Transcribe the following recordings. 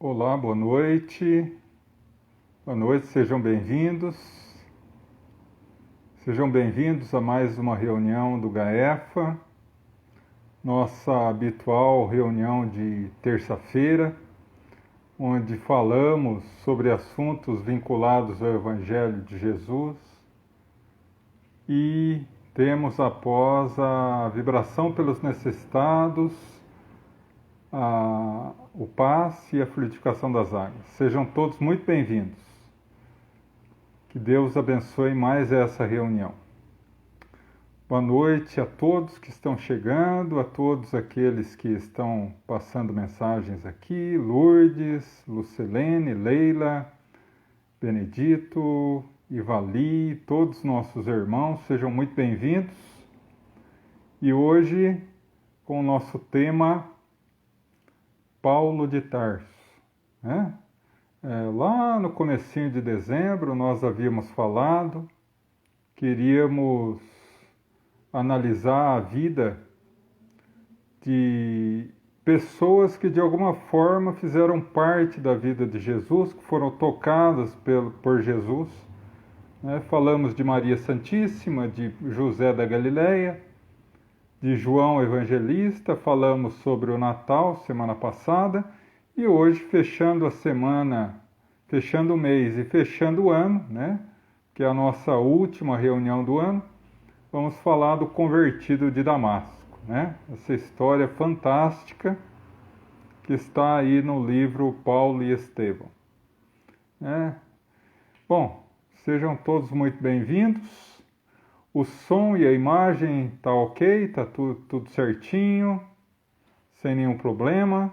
Olá, boa noite. Boa noite, sejam bem-vindos. Sejam bem-vindos a mais uma reunião do GAEFA, nossa habitual reunião de terça-feira, onde falamos sobre assuntos vinculados ao Evangelho de Jesus e temos após a vibração pelos necessitados, o passe e a fluidificação das águas. Sejam todos muito bem-vindos. Que Deus abençoe mais essa reunião. Boa noite a todos que estão chegando, a todos aqueles que estão passando mensagens aqui, Lourdes, Lucilene, Leila, Benedito, Ivali, todos nossos irmãos, sejam muito bem-vindos. E hoje, com o nosso tema Paulo de Tarso, né? Lá no comecinho de dezembro nós havíamos falado, queríamos analisar a vida de pessoas que de alguma forma fizeram parte da vida de Jesus, que foram tocadas por Jesus, né? Falamos de Maria Santíssima, de José da Galileia, de João Evangelista, falamos sobre o Natal semana passada, e hoje, fechando a semana, fechando o mês e fechando o ano, né, que é a nossa última reunião do ano, vamos falar do convertido de Damasco, né, essa história fantástica que está aí no livro Paulo e Estevão. Bom, sejam todos muito bem-vindos. O som e a imagem tá ok, tá tudo certinho, sem nenhum problema.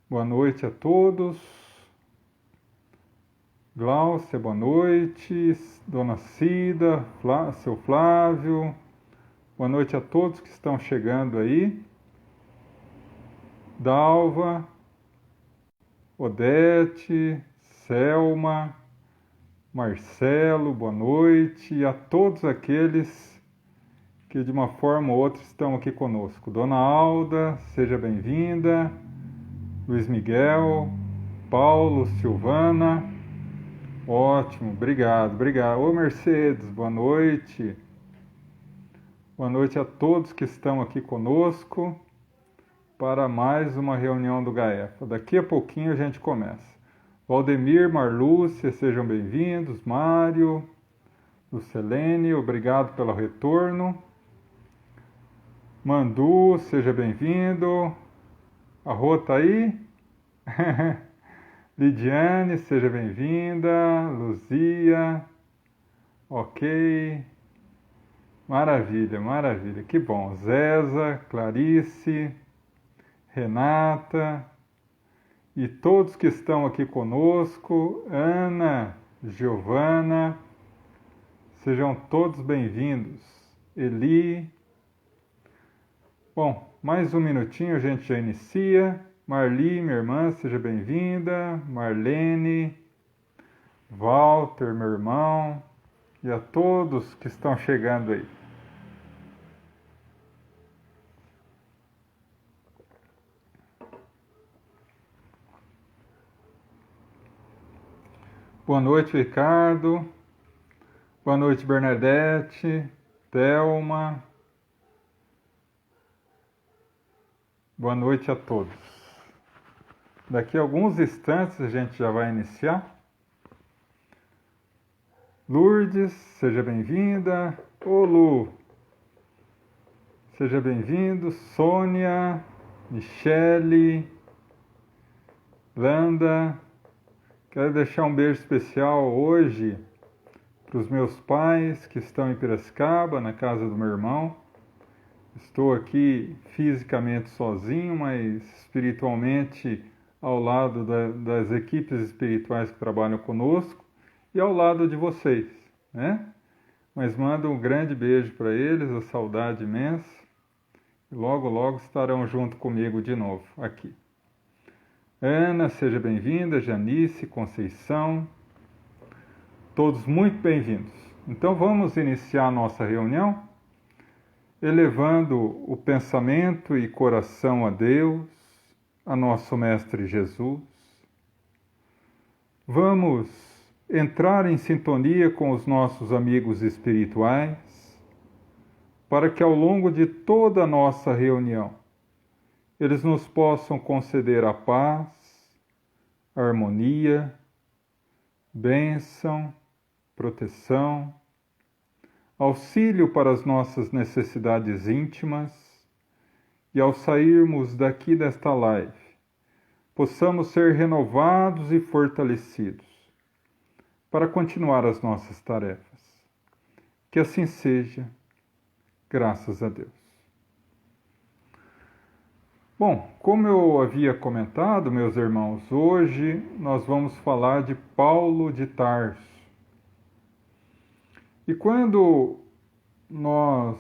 Boa noite a todos. Gláucia, boa noite. Dona Cida, seu Flávio. Boa noite a todos que estão chegando aí. Dalva, Odete, Selma, Marcelo, boa noite. E a todos aqueles que de uma forma ou outra estão aqui conosco. Dona Alda, seja bem-vinda. Luiz Miguel, Paulo, Silvana, ótimo, obrigado. Ô Mercedes, boa noite. Boa noite a todos que estão aqui conosco para mais uma reunião do GAEFA. Daqui a pouquinho a gente começa. Valdemir, Marlúcia, sejam bem-vindos. Mário, Lucilene, obrigado pelo retorno. Mandu, seja bem-vindo. A Rô tá aí? Lidiane, seja bem-vinda. Luzia, ok. Maravilha, maravilha, que bom. Zeza, Clarice, Renata e todos que estão aqui conosco, Ana, Giovana, sejam todos bem-vindos. Eli. Bom, mais um minutinho a gente já inicia. Marli, minha irmã, seja bem-vinda. Marlene, Walter, meu irmão, e a todos que estão chegando aí. Boa noite, Ricardo. Boa noite, Bernadette, Thelma. Boa noite a todos. Daqui a alguns instantes a gente já vai iniciar. Lourdes, seja bem-vinda. Ô Lu, seja bem-vindo. Sônia, Michele, Landa. Quero deixar um beijo especial hoje para os meus pais que estão em Piracicaba, na casa do meu irmão. Estou aqui fisicamente sozinho, mas espiritualmente ao lado das equipes espirituais que trabalham conosco e ao lado de vocês, né? Mas mando um grande beijo para eles, a saudade imensa. E logo, logo estarão junto comigo de novo aqui. Ana, seja bem-vinda. Janice, Conceição, todos muito bem-vindos. Então vamos iniciar a nossa reunião elevando o pensamento e coração a Deus, a nosso Mestre Jesus. Vamos entrar em sintonia com os nossos amigos espirituais, para que ao longo de toda a nossa reunião, eles nos possam conceder a paz, a harmonia, bênção, proteção, auxílio para as nossas necessidades íntimas e ao sairmos daqui desta live, possamos ser renovados e fortalecidos para continuar as nossas tarefas. Que assim seja, graças a Deus. Bom, como eu havia comentado, meus irmãos, hoje nós vamos falar de Paulo de Tarso. E quando nós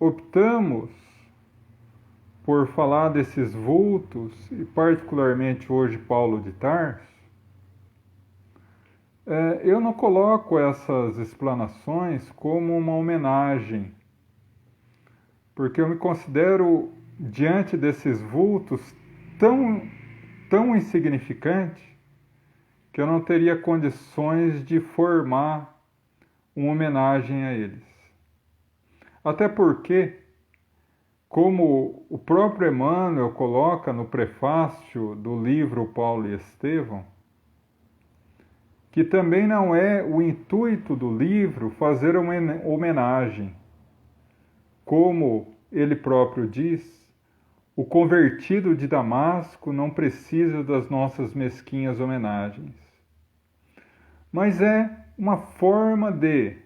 optamos por falar desses vultos, e particularmente hoje Paulo de Tarso, eu não coloco essas explanações como uma homenagem, porque eu me considero, diante desses vultos, tão insignificante, que eu não teria condições de formar uma homenagem a eles. Até porque, como o próprio Emmanuel coloca no prefácio do livro Paulo e Estevão, que também não é o intuito do livro fazer uma homenagem. Como ele próprio diz, o convertido de Damasco não precisa das nossas mesquinhas homenagens. Mas é uma forma de,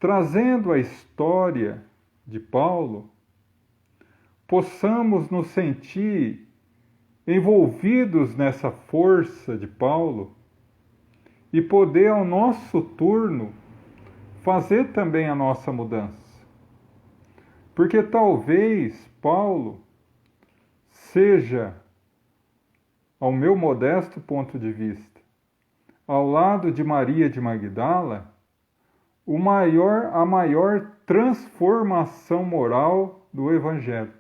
trazendo a história de Paulo, possamos nos sentir envolvidos nessa força de Paulo e poder, ao nosso turno, fazer também a nossa mudança. Porque talvez Paulo seja, ao meu modesto ponto de vista, ao lado de Maria de Magdala, a maior transformação moral do Evangelho.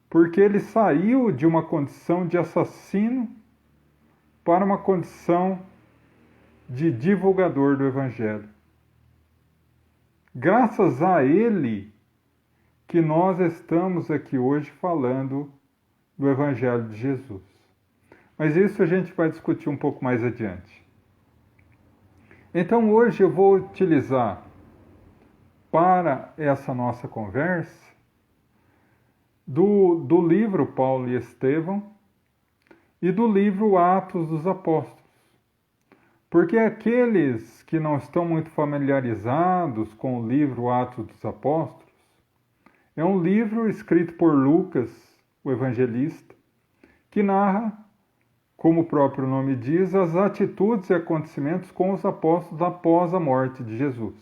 Porque ele saiu de uma condição de assassino para uma condição de divulgador do Evangelho. Graças a ele que nós estamos aqui hoje falando do Evangelho de Jesus. Mas isso a gente vai discutir um pouco mais adiante. Então hoje eu vou utilizar para essa nossa conversa do livro Paulo e Estevão e do livro Atos dos Apóstolos. Porque aqueles que não estão muito familiarizados com o livro Atos dos Apóstolos, é um livro escrito por Lucas, o evangelista, que narra, como o próprio nome diz, as atitudes e acontecimentos com os apóstolos após a morte de Jesus.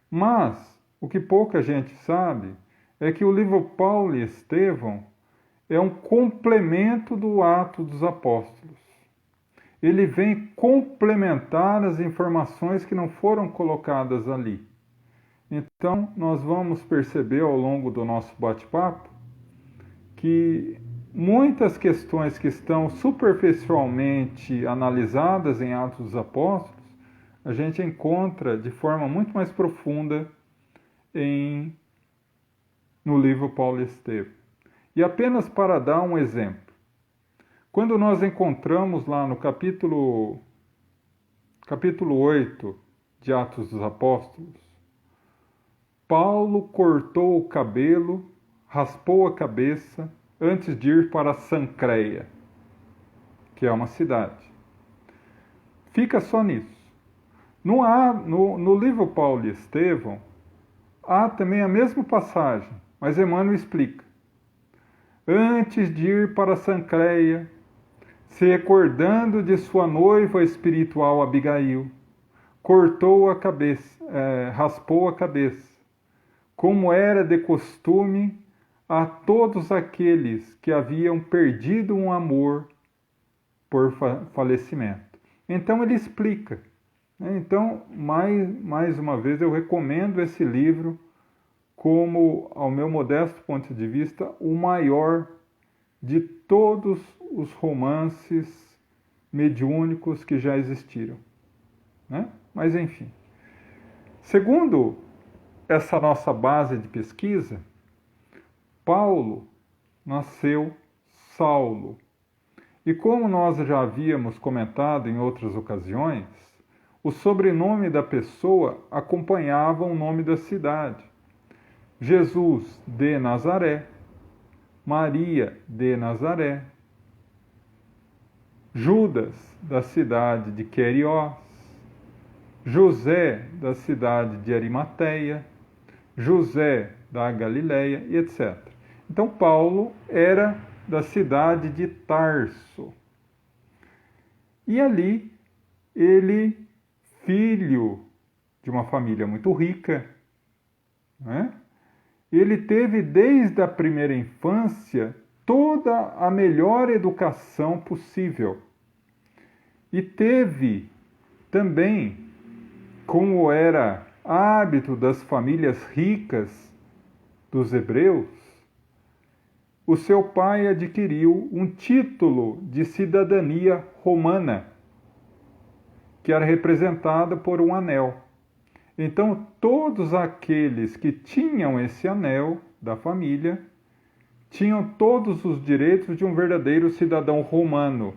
Mas, o que pouca gente sabe, é que o livro Paulo e Estevão é um complemento do Atos dos Apóstolos. Ele vem complementar as informações que não foram colocadas ali. Então, nós vamos perceber ao longo do nosso bate-papo que muitas questões que estão superficialmente analisadas em Atos dos Apóstolos, a gente encontra de forma muito mais profunda no livro Paulo e Estevão. E apenas para dar um exemplo, quando nós encontramos lá no capítulo 8 de Atos dos Apóstolos, Paulo cortou o cabelo, raspou a cabeça antes de ir para Sancreia, que é uma cidade. Fica só nisso. No livro Paulo e Estevão, há também a mesma passagem, mas Emmanuel explica. Antes de ir para Sancreia, se recordando de sua noiva espiritual Abigail, cortou a cabeça, raspou a cabeça, como era de costume a todos aqueles que haviam perdido um amor por falecimento. Então ele explica. Então, mais uma vez, eu recomendo esse livro como, ao meu modesto ponto de vista, o maior de todos os romances mediúnicos que já existiram, né? Mas enfim. Segundo essa nossa base de pesquisa, Paulo nasceu Saulo. E como nós já havíamos comentado em outras ocasiões, o sobrenome da pessoa acompanhava o nome da cidade. Jesus de Nazaré, Maria de Nazaré, Judas da cidade de Queriós, José da cidade de Arimateia, José da Galileia e etc. Então Paulo era da cidade de Tarso. E ali ele, filho de uma família muito rica, né? Ele teve desde a primeira infância toda a melhor educação possível. E teve também, como era hábito das famílias ricas dos hebreus, o seu pai adquiriu um título de cidadania romana, que era representada por um anel. Então, todos aqueles que tinham esse anel da família tinham todos os direitos de um verdadeiro cidadão romano.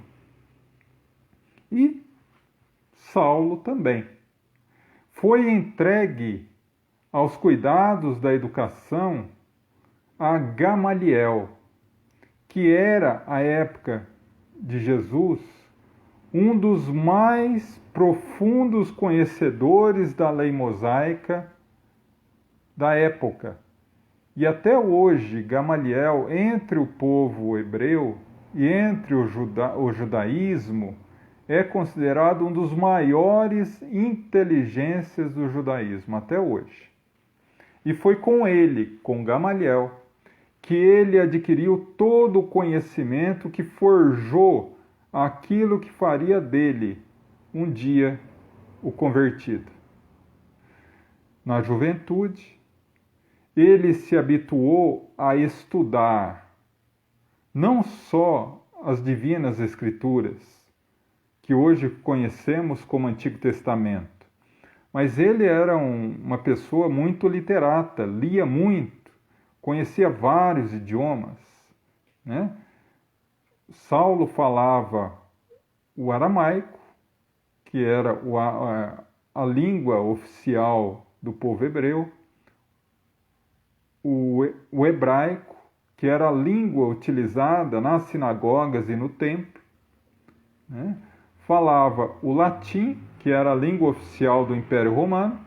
E Saulo também. Foi entregue aos cuidados da educação a Gamaliel, que era, à época de Jesus, um dos mais profundos conhecedores da lei mosaica da época. E até hoje, Gamaliel, entre o povo hebreu e entre o judaísmo, é considerado um dos maiores inteligências do judaísmo, até hoje. E foi com ele, com Gamaliel, que ele adquiriu todo o conhecimento que forjou aquilo que faria dele um dia o convertido. Na juventude, ele se habituou a estudar não só as divinas escrituras, que hoje conhecemos como Antigo Testamento, mas ele era uma pessoa muito literata, lia muito, conhecia vários idiomas, né? Saulo falava o aramaico, que era a língua oficial do povo hebreu, o hebraico, que era a língua utilizada nas sinagogas e no templo, né? Falava o latim, que era a língua oficial do Império Romano,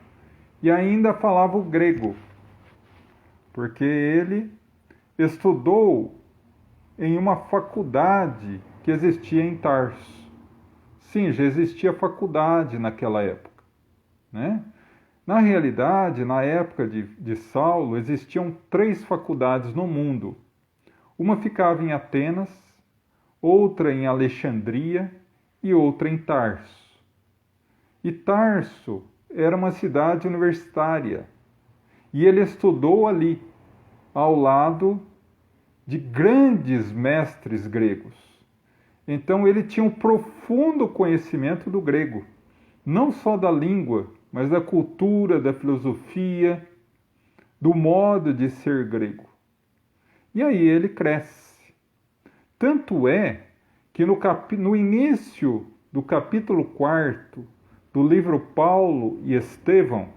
e ainda falava o grego, porque ele estudou em uma faculdade que existia em Tarso. Sim, já existia faculdade naquela época, né? Na realidade, na época de Saulo, existiam 3 faculdades no mundo. Uma ficava em Atenas, outra em Alexandria e outra em Tarso. E Tarso era uma cidade universitária, e ele estudou ali, ao lado de grandes mestres gregos. Então ele tinha um profundo conhecimento do grego, não só da língua, mas da cultura, da filosofia, do modo de ser grego. E aí ele cresce. Tanto é que no início do capítulo 4 do livro Paulo e Estevão,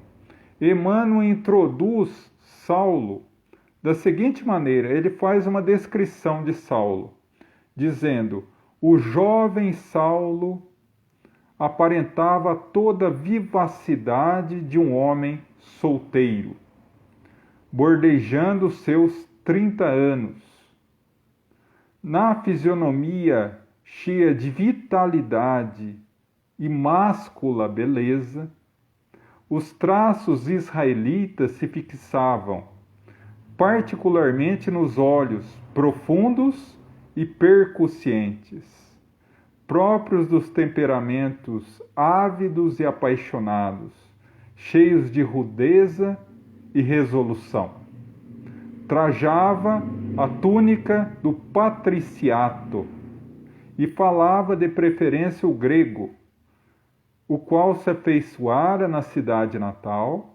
Emmanuel introduz Saulo da seguinte maneira: ele faz uma descrição de Saulo, dizendo: o jovem Saulo aparentava toda a vivacidade de um homem solteiro, bordejando seus 30 anos. Na fisionomia cheia de vitalidade e máscula beleza, os traços israelitas se fixavam, particularmente nos olhos profundos e percussientes, próprios dos temperamentos ávidos e apaixonados, cheios de rudeza e resolução. trajava a túnica do patriciato e falava de preferência o grego, o qual se afeiçoara na cidade natal,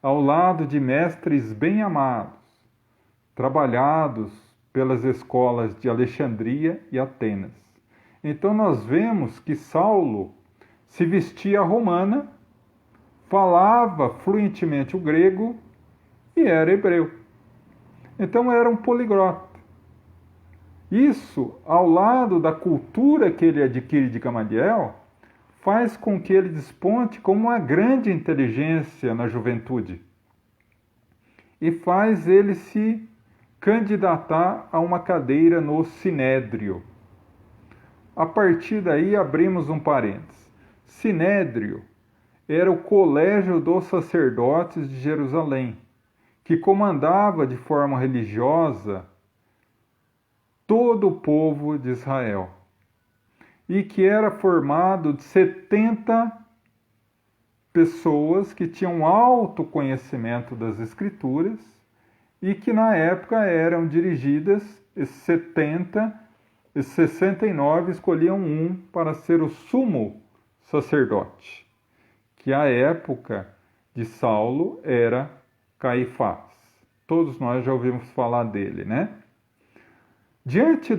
ao lado de mestres bem amados, trabalhados pelas escolas de Alexandria e Atenas. Então nós vemos que Saulo se vestia romana, falava fluentemente o grego e era hebreu. Então era um poliglota. Isso, ao lado da cultura que ele adquire de Gamaliel, faz com que ele desponte como uma grande inteligência na juventude e faz ele se candidatar a uma cadeira no Sinédrio. A partir daí abrimos um parênteses. Sinédrio era o colégio dos sacerdotes de Jerusalém, que comandava de forma religiosa todo o povo de Israel, e que era formado de 70 pessoas que tinham alto conhecimento das Escrituras e que na época eram dirigidas, esses 70, esses 69 escolhiam um para ser o sumo sacerdote, que à época de Saulo era Caifás. Todos nós já ouvimos falar dele, né? Diante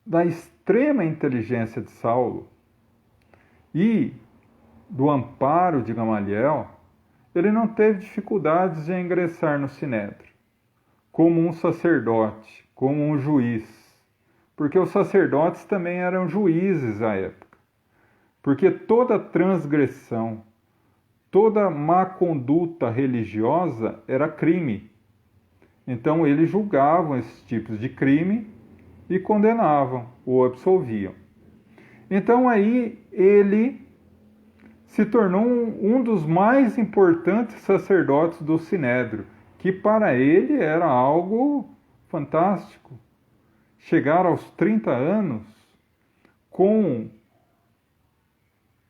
da extrema inteligência de Saulo e do amparo de Gamaliel, ele não teve dificuldades de ingressar no Sinédrio, como um sacerdote, como um juiz, porque os sacerdotes também eram juízes à época, porque toda transgressão, toda má conduta religiosa era crime. Então eles julgavam esses tipos de crime e condenavam ou absolviam. Então aí ele se tornou um dos mais importantes sacerdotes do Sinédrio, que para ele era algo fantástico. Chegar aos 30 anos com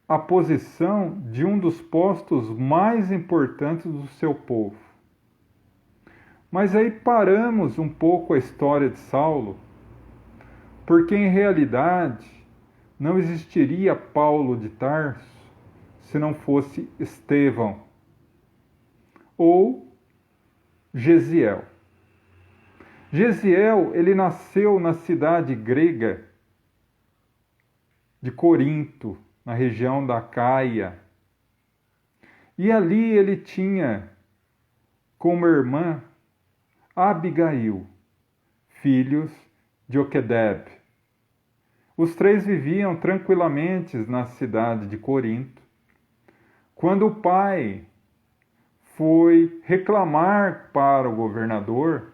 a posição de um dos postos mais importantes do seu povo. Mas aí paramos um pouco a história de Saulo, porque em realidade não existiria Paulo de Tarso se não fosse Estevão ou Gesiel. Gesiel, ele nasceu na cidade grega de Corinto, na região da Caia. E ali ele tinha como irmã Abigail, filhos de Oquedeb. Os três viviam tranquilamente na cidade de Corinto, quando o pai foi reclamar para o governador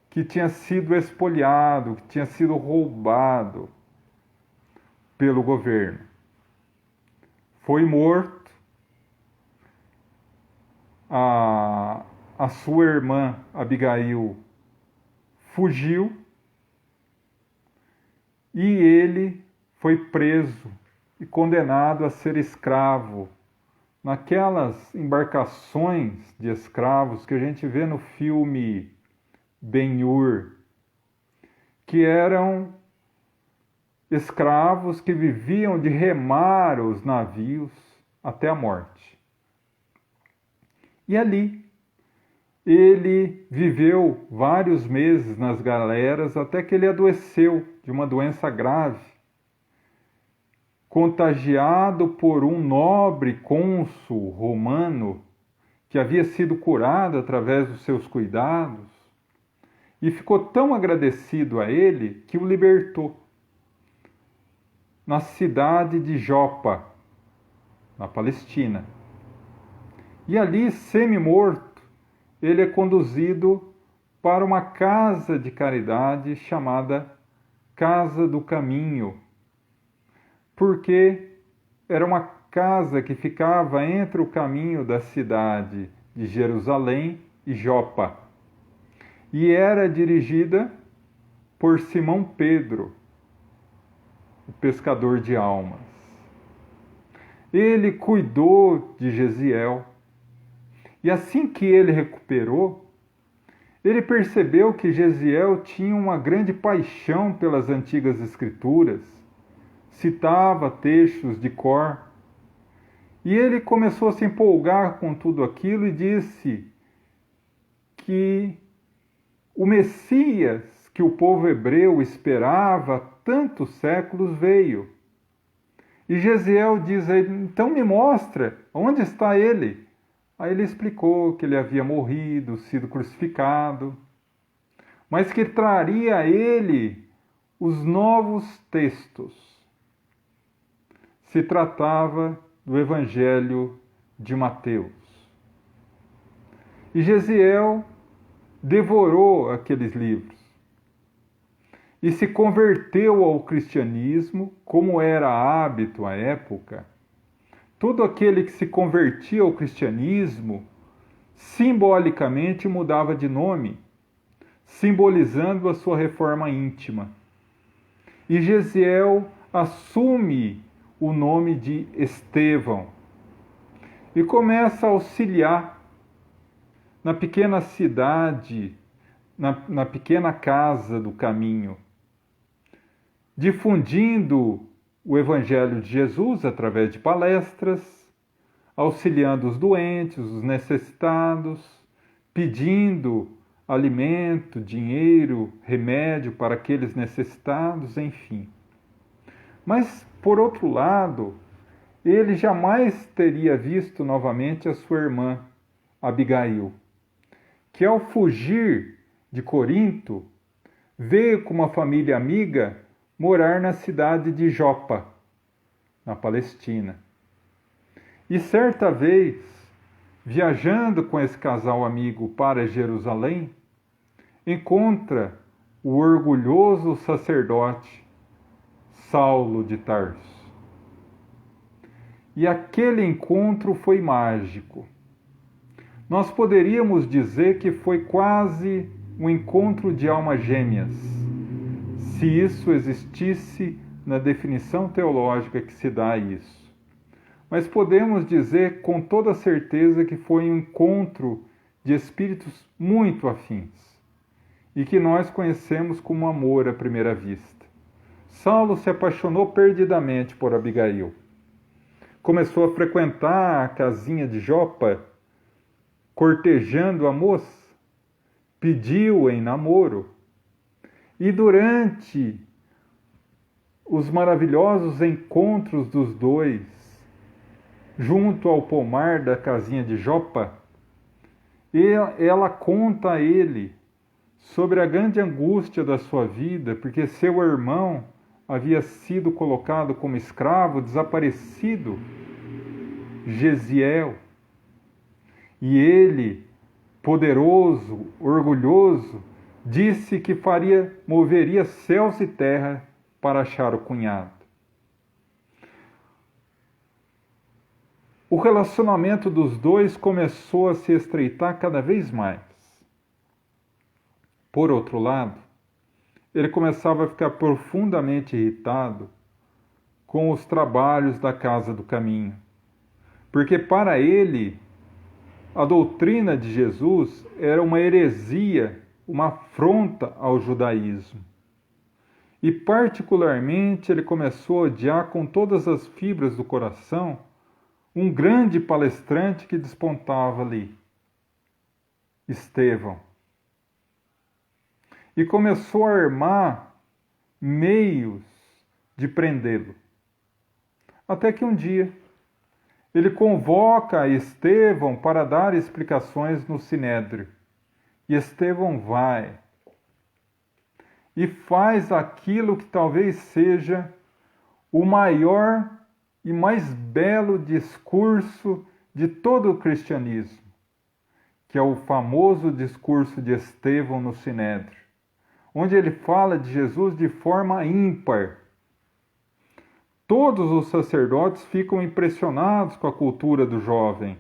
que tinha sido espoliado, que tinha sido roubado pelo governo. Foi morto. A sua irmã Abigail fugiu e ele foi preso e condenado a ser escravo naquelas embarcações de escravos que a gente vê no filme Ben-Hur, que eram escravos que viviam de remar os navios até a morte. E ali ele viveu vários meses nas galeras até que ele adoeceu de uma doença grave, contagiado por um nobre cônsul romano que havia sido curado através dos seus cuidados, e ficou tão agradecido a ele que o libertou na cidade de Jopa, na Palestina. E ali, semi-morto, ele é conduzido para uma casa de caridade chamada Casa do Caminho, porque era uma casa que ficava entre o caminho da cidade de Jerusalém e Jopa, e era dirigida por Simão Pedro, o pescador de almas. Ele cuidou de Gesiel, E assim que ele recuperou, ele percebeu que Gesiel tinha uma grande paixão pelas antigas escrituras, citava textos de cor, e ele começou a se empolgar com tudo aquilo e disse que o Messias que o povo hebreu esperava há tantos séculos veio. E Gesiel diz a ele, então me mostra, onde está ele? Aí ele explicou que ele havia morrido, sido crucificado, mas que traria a ele os novos textos. Se tratava do Evangelho de Mateus. E Gesiel devorou aqueles livros e se converteu ao cristianismo, como era hábito à época. Todo aquele que se convertia ao cristianismo simbolicamente mudava de nome, simbolizando a sua reforma íntima. E Gesiel assume o nome de Estevão e começa a auxiliar na pequena cidade, na pequena casa do caminho, difundindo o Evangelho de Jesus através de palestras, auxiliando os doentes, os necessitados, pedindo alimento, dinheiro, remédio para aqueles necessitados, enfim. Mas, por outro lado, ele jamais teria visto novamente a sua irmã, Abigail, que ao fugir de Corinto, veio com uma família amiga morar na cidade de Jopa, na Palestina. E certa vez, viajando com esse casal amigo para Jerusalém, encontra o orgulhoso sacerdote Saulo de Tarso. E aquele encontro foi mágico. Nós poderíamos dizer que foi quase um encontro de almas gêmeas, se isso existisse na definição teológica que se dá a isso. Mas podemos dizer com toda certeza que foi um encontro de espíritos muito afins e que nós conhecemos como amor à primeira vista. Saulo se apaixonou perdidamente por Abigail. Começou a frequentar a casinha de Jopa, cortejando a moça, pediu em namoro. E durante os maravilhosos encontros dos dois, junto ao pomar da casinha de Jopa, ela conta a ele sobre a grande angústia da sua vida, porque seu irmão havia sido colocado como escravo, desaparecido, Gesiel. E ele, poderoso, orgulhoso, disse que moveria céus e terra para achar o cunhado. O relacionamento dos dois começou a se estreitar cada vez mais. Por outro lado, ele começava a ficar profundamente irritado com os trabalhos da Casa do Caminho, porque para ele a doutrina de Jesus era uma heresia, uma afronta ao judaísmo. E particularmente ele começou a odiar com todas as fibras do coração um grande palestrante que despontava ali, Estevão. E começou a armar meios de prendê-lo. Até que um dia ele convoca Estevão para dar explicações no Sinédrio. E Estevão vai e faz aquilo que talvez seja o maior e mais belo discurso de todo o cristianismo, que é o famoso discurso de Estevão no Sinédrio, onde ele fala de Jesus de forma ímpar. Todos os sacerdotes ficam impressionados com a cultura do jovem,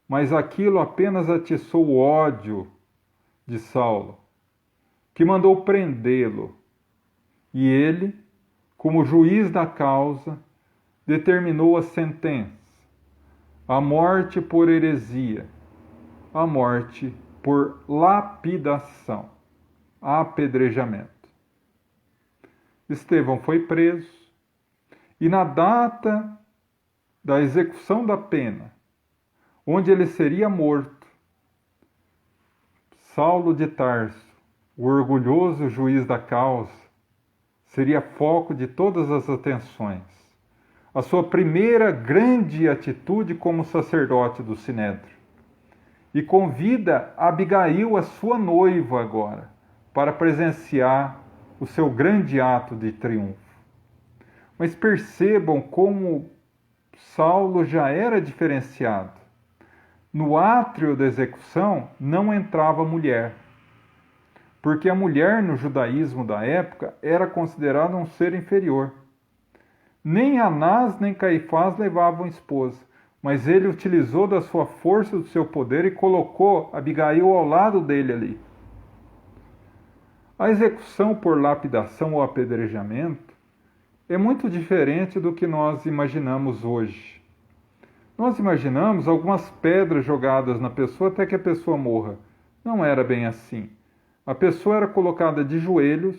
mas aquilo apenas atiçou o ódio de Saulo, que mandou prendê-lo. E ele, como juiz da causa, determinou a sentença, a morte por heresia, a morte por lapidação, apedrejamento. Estevão foi preso e na data da execução da pena, onde ele seria morto, Saulo de Tarso, o orgulhoso juiz da causa, seria foco de todas as atenções. A sua primeira grande atitude como sacerdote do Sinédrio. E convida Abigail, a sua noiva agora, para presenciar o seu grande ato de triunfo. Mas percebam como Saulo já era diferenciado. No átrio da execução não entrava mulher, porque a mulher no judaísmo da época era considerada um ser inferior. Nem Anás nem Caifás levavam esposa, mas ele utilizou da sua força, do seu poder e colocou Abigail ao lado dele ali. A execução por lapidação ou apedrejamento é muito diferente do que nós imaginamos hoje. Nós imaginamos algumas pedras jogadas na pessoa até que a pessoa morra. Não era bem assim. A pessoa era colocada de joelhos,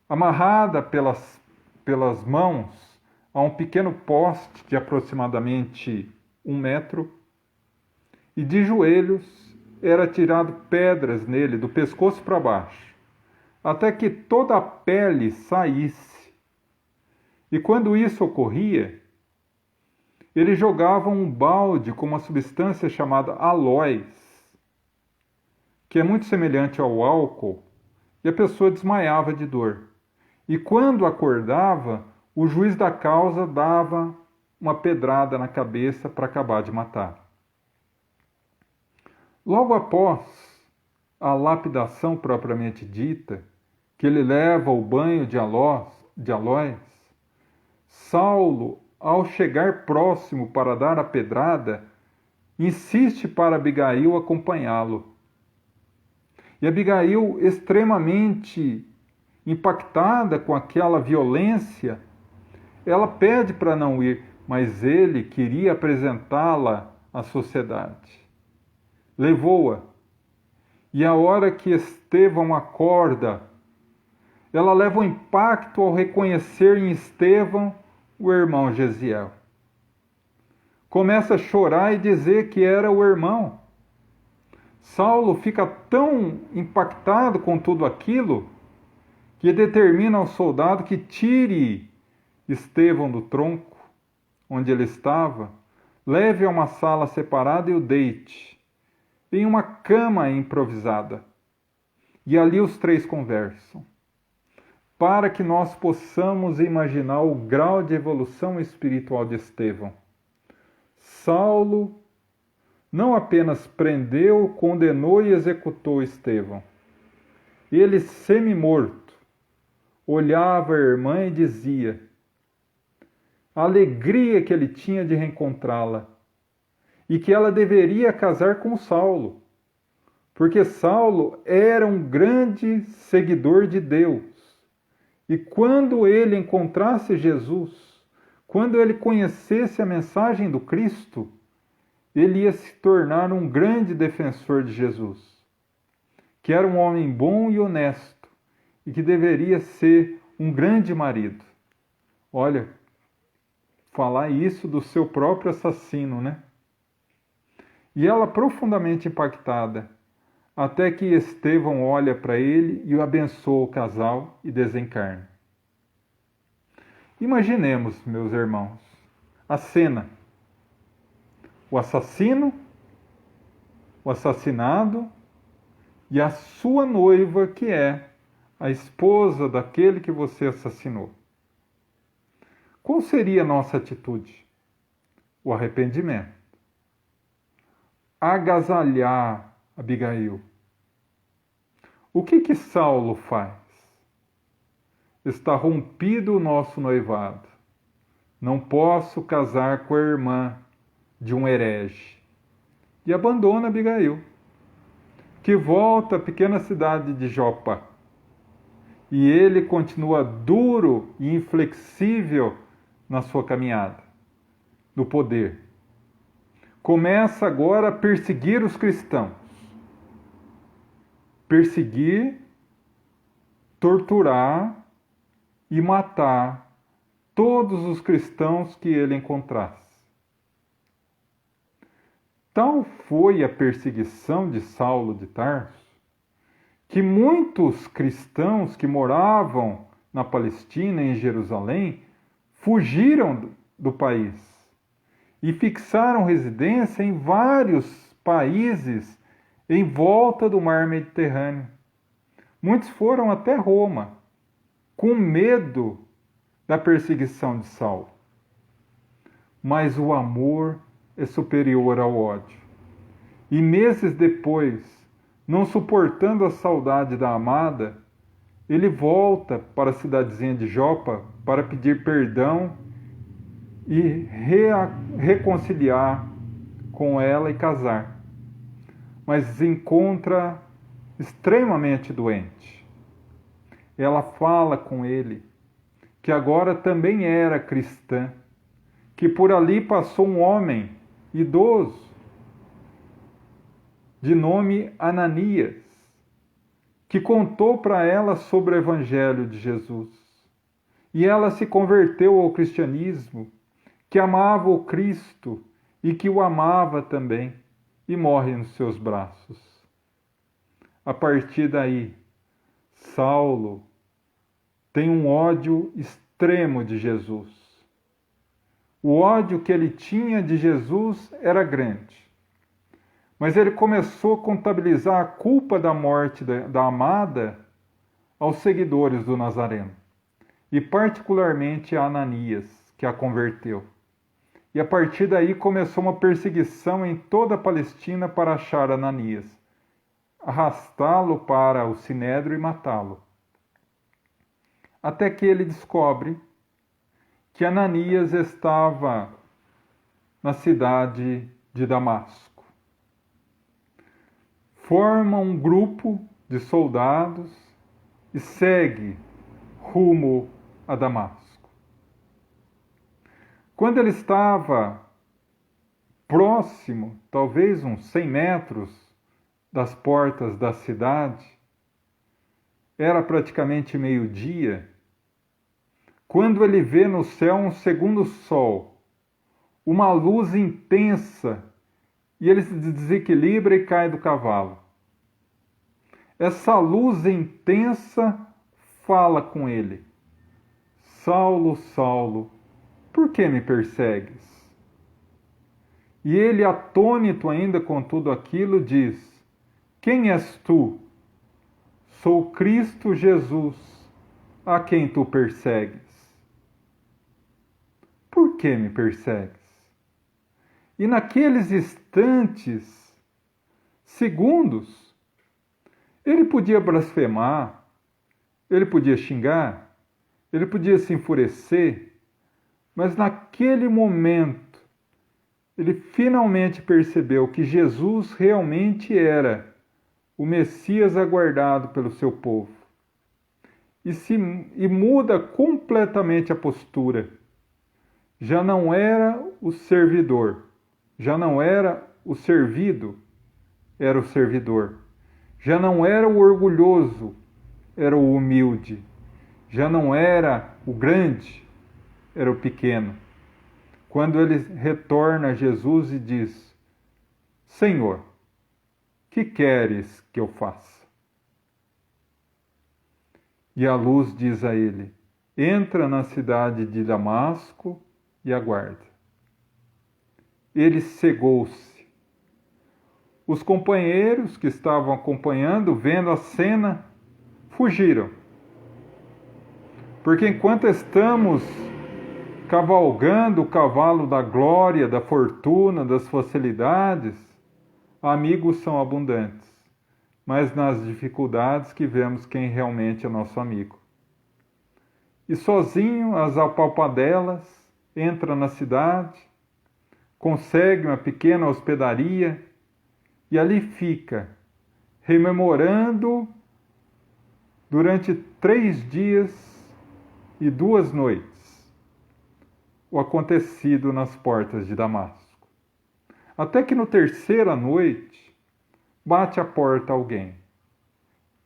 amarrada pelas mãos a um pequeno poste de aproximadamente 1 metro, e de joelhos era tirado pedras nele, do pescoço para baixo, até que toda a pele saísse. E quando isso ocorria, eles jogavam um balde com uma substância chamada aloés, que é muito semelhante ao álcool, e a pessoa desmaiava de dor. E quando acordava, o juiz da causa dava uma pedrada na cabeça para acabar de matar. Logo após a lapidação propriamente dita, que ele leva o banho de aloés, Saulo, ao chegar próximo para dar a pedrada, insiste para Abigail acompanhá-lo. E Abigail, extremamente impactada com aquela violência, ela pede para não ir, mas ele queria apresentá-la à sociedade. Levou-a. E a hora que Estevão acorda, ela leva um impacto ao reconhecer em Estevão o irmão Gesiel. Começa a chorar e dizer que era o irmão. Saulo fica tão impactado com tudo aquilo que determina ao soldado que tire Estevão do tronco onde ele estava, leve a uma sala separada e o deite em uma cama improvisada. E ali os três conversam, para que nós possamos imaginar o grau de evolução espiritual de Estevão. Saulo não apenas prendeu, condenou e executou Estevão. Ele, semi-morto, olhava a irmã e dizia a alegria que ele tinha de reencontrá-la e que ela deveria casar com Saulo, porque Saulo era um grande seguidor de Deus. E quando ele encontrasse Jesus, quando ele conhecesse a mensagem do Cristo, ele ia se tornar um grande defensor de Jesus, que era um homem bom e honesto e que deveria ser um grande marido. Olha, falar isso do seu próprio assassino, né? E ela profundamente impactada, até que Estevão olha para ele e o abençoa o casal e desencarna. Imaginemos, meus irmãos, a cena. O assassino, o assassinado e a sua noiva, que é a esposa daquele que você assassinou. Qual seria a nossa atitude? O arrependimento. Agasalhar Abigail. O que Saulo faz? Está rompido o nosso noivado. Não posso casar com a irmã de um herege. E abandona Abigail, que volta à pequena cidade de Jopa. E ele continua duro e inflexível na sua caminhada, no poder. começa agora a perseguir os cristãos. Perseguir, torturar e matar todos os cristãos que ele encontrasse. Tal foi a perseguição de Saulo de Tarso, que muitos cristãos que moravam na Palestina e em Jerusalém fugiram do país e fixaram residência em vários países em volta do mar Mediterrâneo. Muitos foram até Roma, com medo da perseguição de Saulo. Mas o amor é superior ao ódio. E meses depois, não suportando a saudade da amada, ele volta para a cidadezinha de Jopa para pedir perdão e reconciliar com ela e casar. Mas encontra extremamente doente. Ela fala com ele que agora também era cristã, que por ali passou um homem idoso de nome Ananias, que contou para ela sobre o Evangelho de Jesus. E ela se converteu ao cristianismo, que amava o Cristo e que o amava também, e morre nos seus braços. A partir daí, Saulo tem um ódio extremo de Jesus. O ódio que ele tinha de Jesus era grande. Mas ele começou a contabilizar a culpa da morte da amada aos seguidores do Nazareno, e particularmente a Ananias, que a converteu. E a partir daí começou uma perseguição em toda a Palestina para achar Ananias, arrastá-lo para o Sinédrio e matá-lo. Até que ele descobre que Ananias estava na cidade de Damasco. Forma um grupo de soldados e segue rumo a Damasco. Quando ele estava próximo, talvez uns 100 metros das portas da cidade, era praticamente meio-dia, quando ele vê no céu um segundo sol, uma luz intensa, e ele se desequilibra e cai do cavalo. Essa luz intensa fala com ele: Saulo, Saulo, por que me persegues? E ele, atônito ainda com tudo aquilo, diz: Quem és tu? Sou Cristo Jesus, a quem tu persegues. Por que me persegues? E naqueles instantes, segundos, ele podia blasfemar, ele podia xingar, ele podia se enfurecer, mas naquele momento, ele finalmente percebeu que Jesus realmente era o Messias aguardado pelo seu povo. E muda completamente a postura. Já não era o servidor, já não era o servido, era o servidor. Já não era o orgulhoso, era o humilde. Já não era o grande, era o pequeno. Quando ele retorna a Jesus e diz: Senhor, que queres que eu faça? E a luz diz a ele: entra na cidade de Damasco e aguarda. Ele cegou-se. Os companheiros que estavam acompanhando, vendo a cena, fugiram. Porque enquanto estamos cavalgando o cavalo da glória, da fortuna, das facilidades, amigos são abundantes, mas nas dificuldades que vemos quem realmente é nosso amigo. E sozinho, às apalpadelas, entra na cidade, consegue uma pequena hospedaria e ali fica, rememorando durante 3 dias e 2 noites o acontecido nas portas de Damasco. Até que no terceira noite, bate à porta alguém.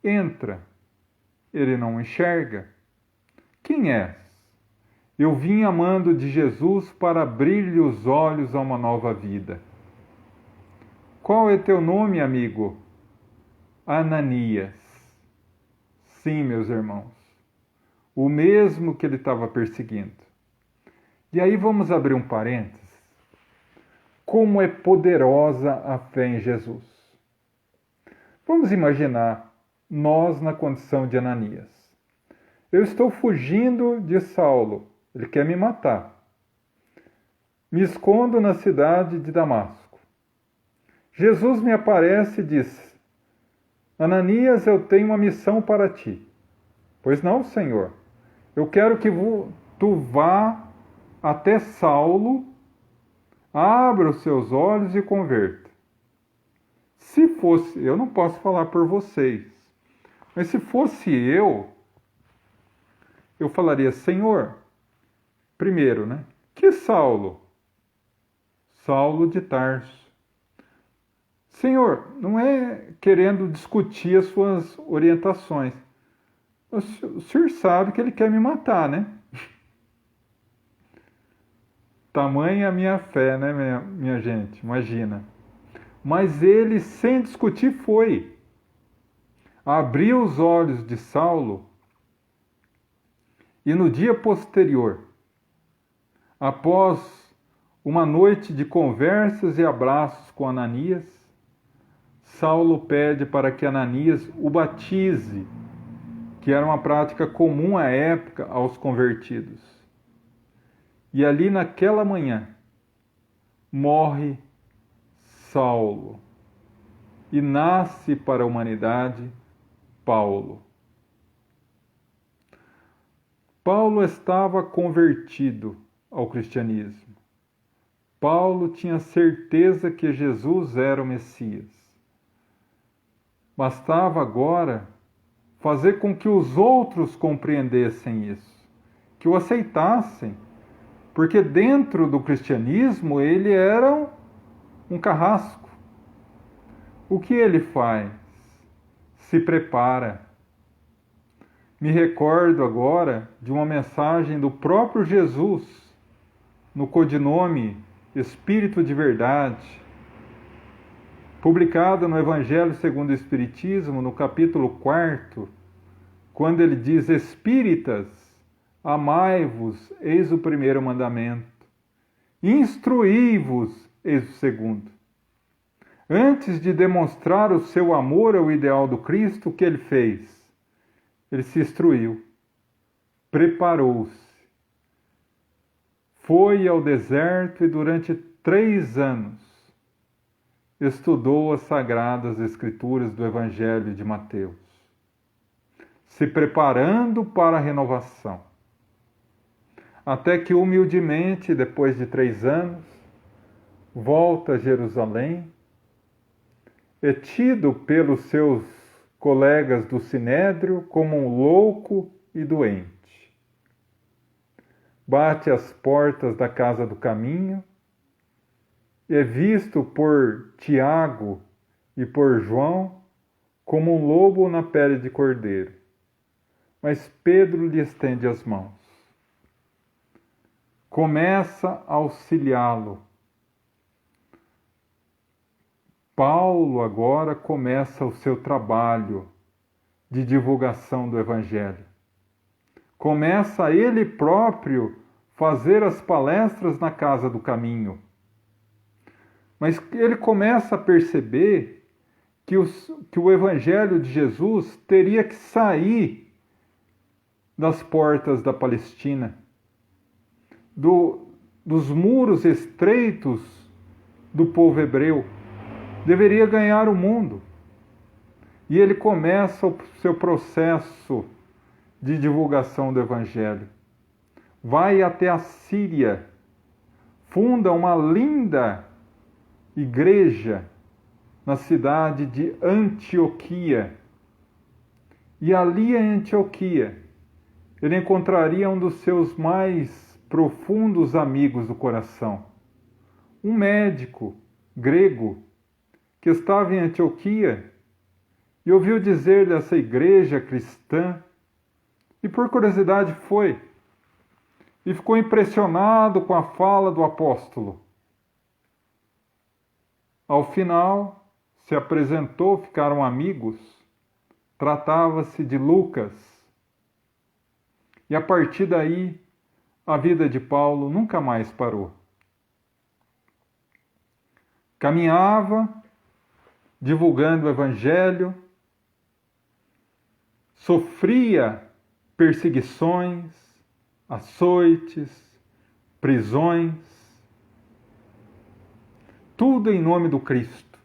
Entra. Ele não enxerga. Quem és? Eu vim amando de Jesus para abrir-lhe os olhos a uma nova vida. Qual é teu nome, amigo? Ananias. Sim, meus irmãos, o mesmo que ele estava perseguindo. E aí vamos abrir um parênteses. Como é poderosa a fé em Jesus. Vamos imaginar nós na condição de Ananias. Eu estou fugindo de Saulo, ele quer me matar. Me escondo na cidade de Damasco. Jesus me aparece e diz: Ananias, eu tenho uma missão para ti. Pois não, Senhor. Eu quero que tu vá até Saulo, abra os seus olhos e converta. Se fosse, eu não posso falar por vocês, mas se fosse eu falaria: Senhor, primeiro, né? Que Saulo? Saulo de Tarso. Senhor, não é querendo discutir as suas orientações. O senhor sabe que ele quer me matar, né? Tamanha a minha fé, né, minha gente? Imagina. Mas ele, sem discutir, foi. Abriu os olhos de Saulo e no dia posterior, após uma noite de conversas e abraços com Ananias, Saulo pede para que Ananias o batize, que era uma prática comum à época aos convertidos. E ali naquela manhã, morre Saulo e nasce para a humanidade Paulo. Paulo estava convertido ao cristianismo. Paulo tinha certeza que Jesus era o Messias. Bastava agora fazer com que os outros compreendessem isso, que o aceitassem, porque dentro do cristianismo ele era um carrasco. O que ele faz? Se prepara. Me recordo agora de uma mensagem do próprio Jesus, no codinome Espírito de Verdade, publicada no Evangelho segundo o Espiritismo, no capítulo 4, quando ele diz: Espíritas, amai-vos, eis o primeiro mandamento. Instruí-vos, eis o segundo. Antes de demonstrar o seu amor ao ideal do Cristo, o que ele fez? Ele se instruiu, preparou-se, foi ao deserto e durante 3 anos estudou as Sagradas Escrituras do Evangelho de Mateus, se preparando para a renovação. Até que humildemente, depois de 3 anos, volta a Jerusalém, é tido pelos seus colegas do Sinédrio como um louco e doente. Bate às portas da casa do caminho, é visto por Tiago e por João como um lobo na pele de cordeiro. Mas Pedro lhe estende as mãos. Começa a auxiliá-lo. Paulo agora começa o seu trabalho de divulgação do Evangelho. Começa ele próprio fazer as palestras na casa do caminho. Mas ele começa a perceber que o Evangelho de Jesus teria que sair das portas da Palestina, dos muros estreitos do povo hebreu. Deveria ganhar o mundo. E ele começa o seu processo de divulgação do Evangelho. Vai até a Síria, funda uma linda igreja na cidade de Antioquia. E ali em Antioquia, ele encontraria um dos seus mais profundos amigos do coração, um médico grego, que estava em Antioquia, e ouviu dizer dessa igreja cristã, e por curiosidade foi, e ficou impressionado com a fala do apóstolo. Ao final, se apresentou, ficaram amigos, tratava-se de Lucas. E a partir daí, a vida de Paulo nunca mais parou. Caminhava, divulgando o Evangelho, sofria perseguições, açoites, prisões, tudo em nome do Cristo.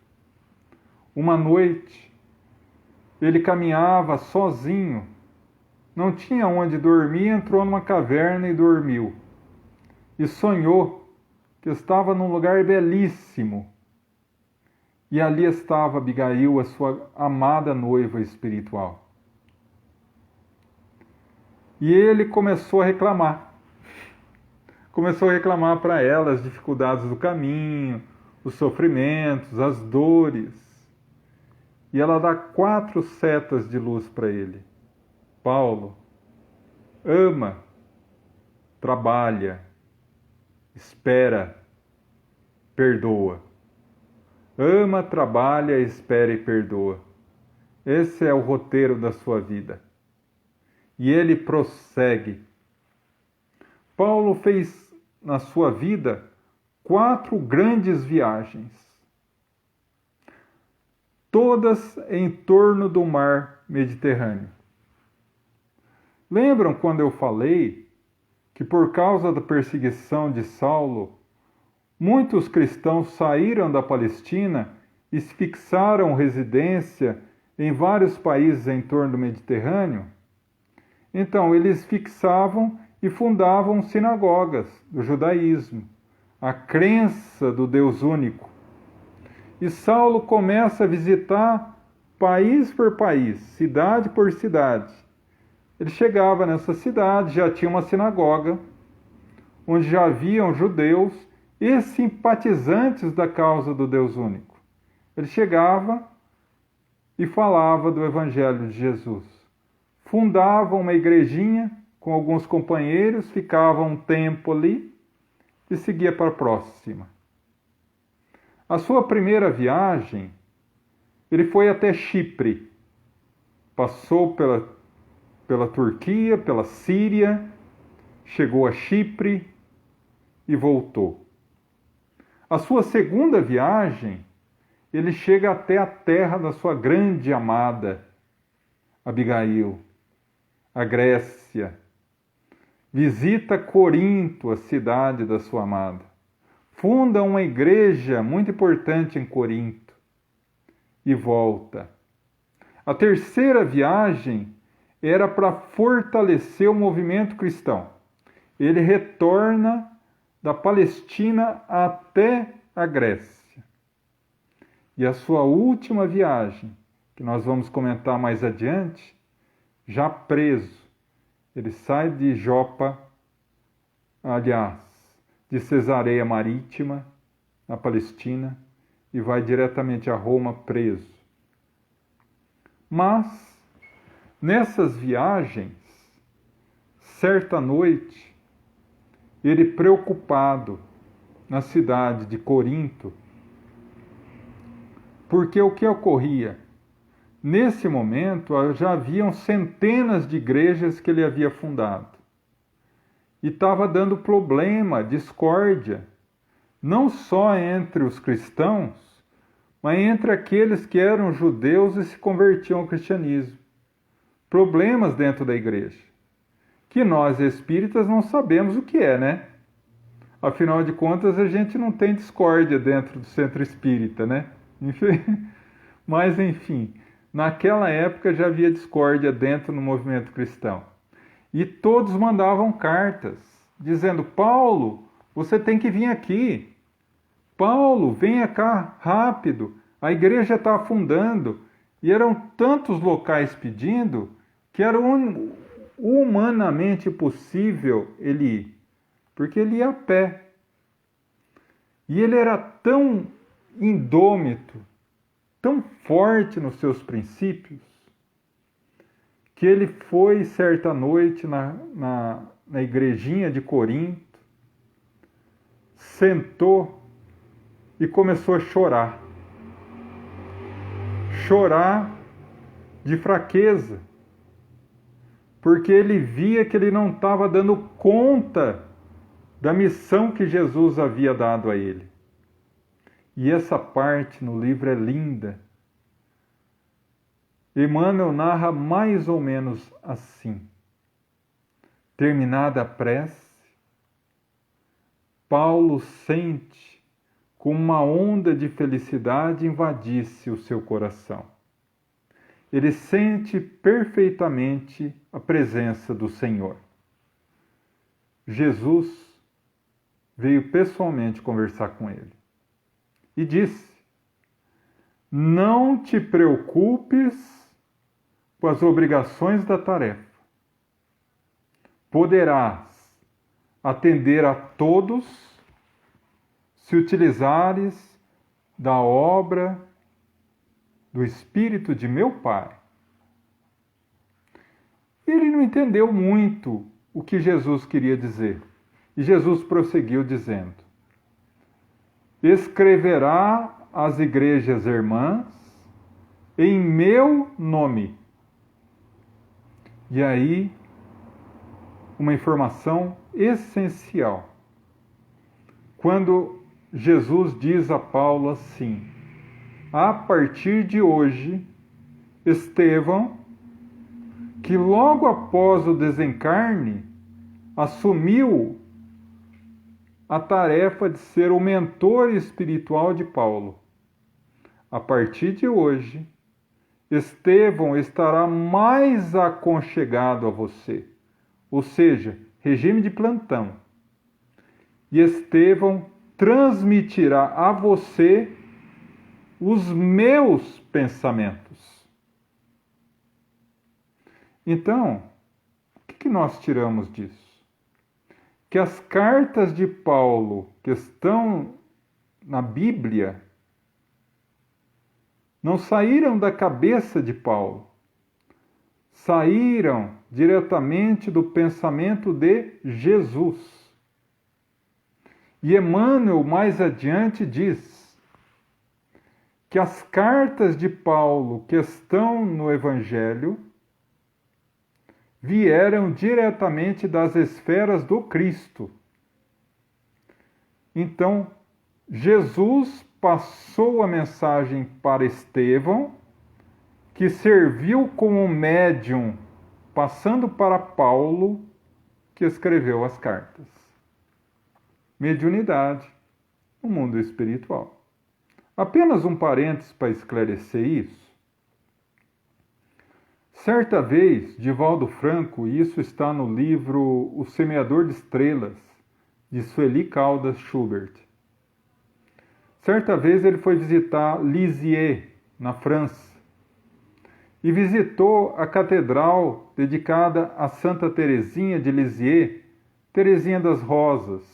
Uma noite, ele caminhava sozinho, não tinha onde dormir, entrou numa caverna e dormiu. E sonhou que estava num lugar belíssimo. E ali estava Abigail, a sua amada noiva espiritual. E ele começou a reclamar. Começou a reclamar para ela as dificuldades do caminho, os sofrimentos, as dores. E ela dá 4 setas de luz para ele. Paulo, ama, trabalha, espera, perdoa. Ama, trabalha, espera e perdoa. Esse é o roteiro da sua vida. E ele prossegue. Paulo fez na sua vida 4 grandes viagens, todas em torno do mar Mediterrâneo. Lembram quando eu falei que por causa da perseguição de Saulo, muitos cristãos saíram da Palestina e se fixaram residência em vários países em torno do Mediterrâneo? Então, eles fixavam e fundavam sinagogas do judaísmo, a crença do Deus único. E Saulo começa a visitar país por país, cidade por cidade. Ele chegava nessa cidade, já tinha uma sinagoga, onde já haviam judeus e simpatizantes da causa do Deus único. Ele chegava e falava do Evangelho de Jesus. Fundava uma igrejinha com alguns companheiros, ficava um tempo ali e seguia para a próxima. A sua primeira viagem, ele foi até Chipre. Passou pela Turquia, pela Síria, chegou a Chipre e voltou. A sua segunda viagem, ele chega até a terra da sua grande amada, Abigail, a Grécia. Visita Corinto, a cidade da sua amada. Funda uma igreja muito importante em Corinto e volta. A terceira viagem era para fortalecer o movimento cristão. Ele retorna da Palestina até a Grécia. E a sua última viagem, que nós vamos comentar mais adiante, já preso, ele sai de Jopa, aliás, de Cesareia Marítima, na Palestina, e vai diretamente a Roma preso. Mas, nessas viagens, certa noite, ele preocupado na cidade de Corinto, porque o que ocorria? Nesse momento, já haviam centenas de igrejas que ele havia fundado. E estava dando problema, discórdia, não só entre os cristãos, mas entre aqueles que eram judeus e se convertiam ao cristianismo. Problemas dentro da igreja, que nós espíritas não sabemos o que é, né? Afinal de contas, a gente não tem discórdia dentro do centro espírita, né? Mas, enfim, naquela época já havia discórdia dentro do movimento cristão. E todos mandavam cartas, dizendo: Paulo, você tem que vir aqui. Paulo, venha cá rápido. A igreja está afundando. E eram tantos locais pedindo que era humanamente possível ele ir. Porque ele ia a pé. E ele era tão indômito, tão forte nos seus princípios, que ele foi certa noite na igrejinha de Corinto, sentou e começou a chorar. Chorar de fraqueza, porque ele via que ele não estava dando conta da missão que Jesus havia dado a ele. E essa parte no livro é linda. Emmanuel narra mais ou menos assim. Terminada a prece, Paulo sente como uma onda de felicidade invadisse o seu coração. Ele sente perfeitamente a presença do Senhor. Jesus veio pessoalmente conversar com ele e disse: não te preocupes com as obrigações da tarefa. Poderás atender a todos se utilizares da obra do Espírito de meu Pai. Ele não entendeu muito o que Jesus queria dizer. E Jesus prosseguiu dizendo: escreverá às igrejas irmãs em meu nome. E aí, uma informação essencial. Quando Jesus diz a Paulo assim: a partir de hoje, Estevão, que logo após o desencarne, assumiu a tarefa de ser o mentor espiritual de Paulo. A partir de hoje, Estevão estará mais aconchegado a você, ou seja, regime de plantão. E Estevão transmitirá a você os meus pensamentos. Então, o que nós tiramos disso? Que as cartas de Paulo que estão na Bíblia não saíram da cabeça de Paulo, saíram diretamente do pensamento de Jesus. E Emmanuel, mais adiante, diz que as cartas de Paulo que estão no Evangelho vieram diretamente das esferas do Cristo. Então, Jesus passou a mensagem para Estevão, que serviu como médium, passando para Paulo, que escreveu as cartas. Mediunidade no mundo espiritual. Apenas um parênteses para esclarecer isso. Certa vez, Divaldo Franco, e isso está no livro O Semeador de Estrelas, de Sueli Caldas Schubert. Certa vez ele foi visitar Lisieux, na França, e visitou a catedral dedicada a Santa Teresinha de Lisieux, Teresinha das Rosas.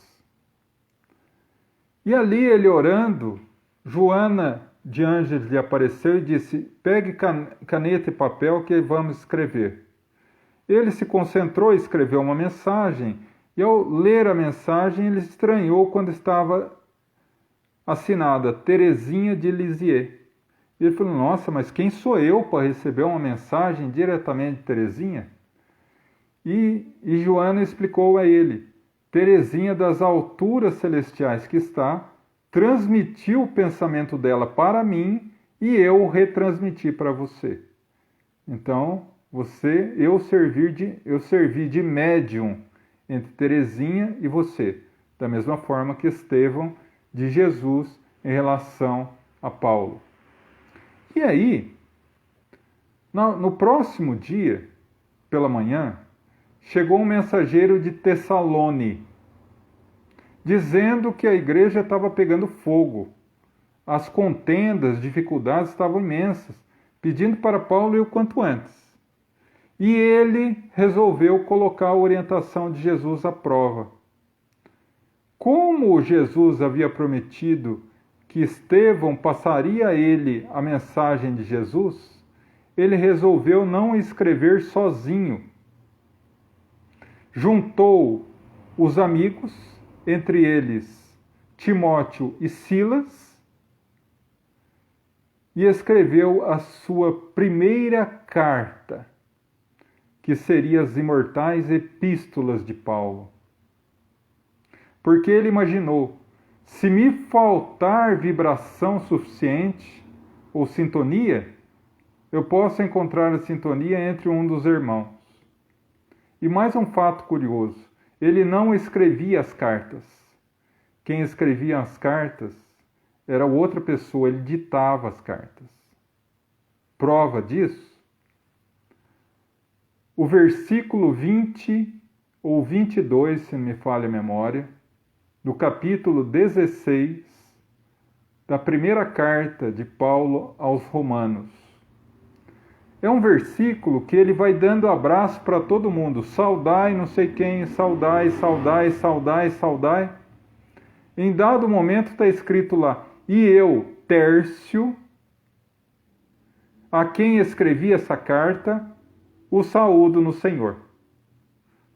E ali ele orando, Joana de Ângeles lhe apareceu e disse: pegue caneta e papel que vamos escrever. Ele se concentrou e escreveu uma mensagem, e ao ler a mensagem ele estranhou quando estava assinada Teresinha de Lisieux. E ele falou: nossa, mas quem sou eu para receber uma mensagem diretamente de Teresinha? E Joana explicou a ele: Teresinha das alturas celestiais que está, transmitiu o pensamento dela para mim e eu o retransmiti para você. Então, eu servi de médium entre Teresinha e você, da mesma forma que Estevão de Jesus em relação a Paulo. E aí, no próximo dia, pela manhã, chegou um mensageiro de Tessalone, dizendo que a igreja estava pegando fogo. As contendas, dificuldades estavam imensas, pedindo para Paulo ir o quanto antes. E ele resolveu colocar a orientação de Jesus à prova. Como Jesus havia prometido que Estevão passaria a ele a mensagem de Jesus, ele resolveu não escrever sozinho. Juntou os amigos, entre eles Timóteo e Silas, e escreveu a sua primeira carta, que seria as imortais epístolas de Paulo. Porque ele imaginou, se me faltar vibração suficiente ou sintonia, eu posso encontrar a sintonia entre um dos irmãos. E mais um fato curioso, ele não escrevia as cartas. Quem escrevia as cartas era outra pessoa, ele ditava as cartas. Prova disso? O versículo 20 ou 22, se não me falha a memória, do capítulo 16 da primeira carta de Paulo aos Romanos. É um versículo que ele vai dando abraço para todo mundo. Saudai não sei quem, saudai, saudai, saudai, saudai. Em dado momento está escrito lá, e eu, Tércio, a quem escrevi essa carta, o saúdo no Senhor.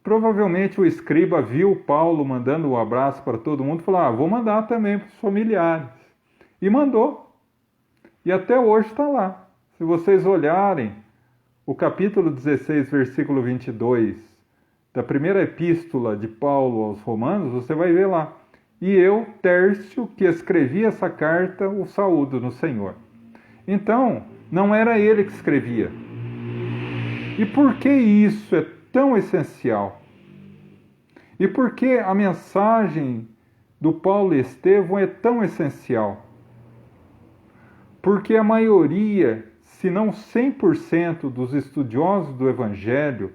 Provavelmente o escriba viu Paulo mandando um abraço para todo mundo e falou, vou mandar também para os familiares. E mandou. E até hoje está lá. Se vocês olharem o capítulo 16, versículo 22 da primeira epístola de Paulo aos Romanos, você vai ver lá. E eu, Tércio, que escrevi essa carta, o saúdo no Senhor. Então, não era ele que escrevia. E por que isso é tão essencial? E por que a mensagem do Paulo e Estevão é tão essencial? Porque a maioria, se não 100% dos estudiosos do Evangelho,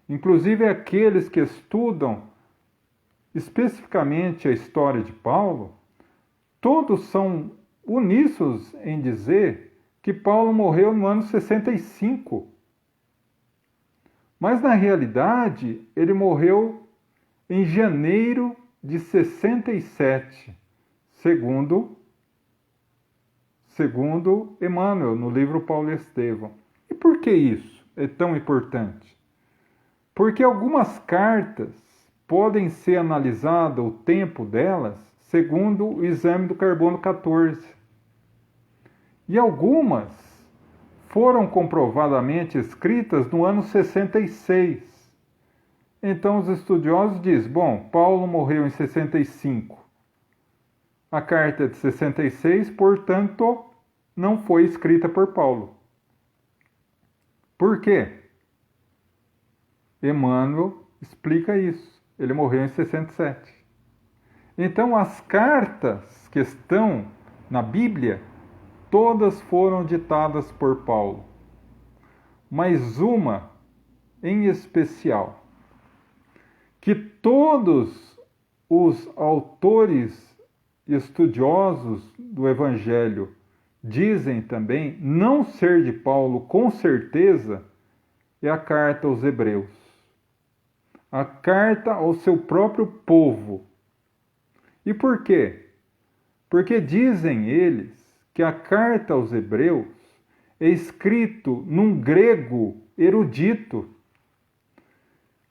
inclusive aqueles que estudam especificamente a história de Paulo, todos são uníssonos em dizer que Paulo morreu no ano 65. Mas, na realidade, ele morreu em janeiro de 67, segundo Emmanuel, no livro Paulo e Estevão. E por que isso é tão importante? Porque algumas cartas podem ser analisadas, o tempo delas, segundo o exame do carbono 14. E algumas foram comprovadamente escritas no ano 66. Então os estudiosos dizem, Paulo morreu em 65. A carta é de 66, portanto, não foi escrita por Paulo. Por quê? Emmanuel explica isso. Ele morreu em 67. Então as cartas que estão na Bíblia, todas foram ditadas por Paulo, mas uma em especial, que todos os autores estudiosos do Evangelho dizem também não ser de Paulo com certeza, é a carta aos Hebreus. A carta ao seu próprio povo. E por quê? Porque dizem eles que a carta aos Hebreus é escrito num grego erudito,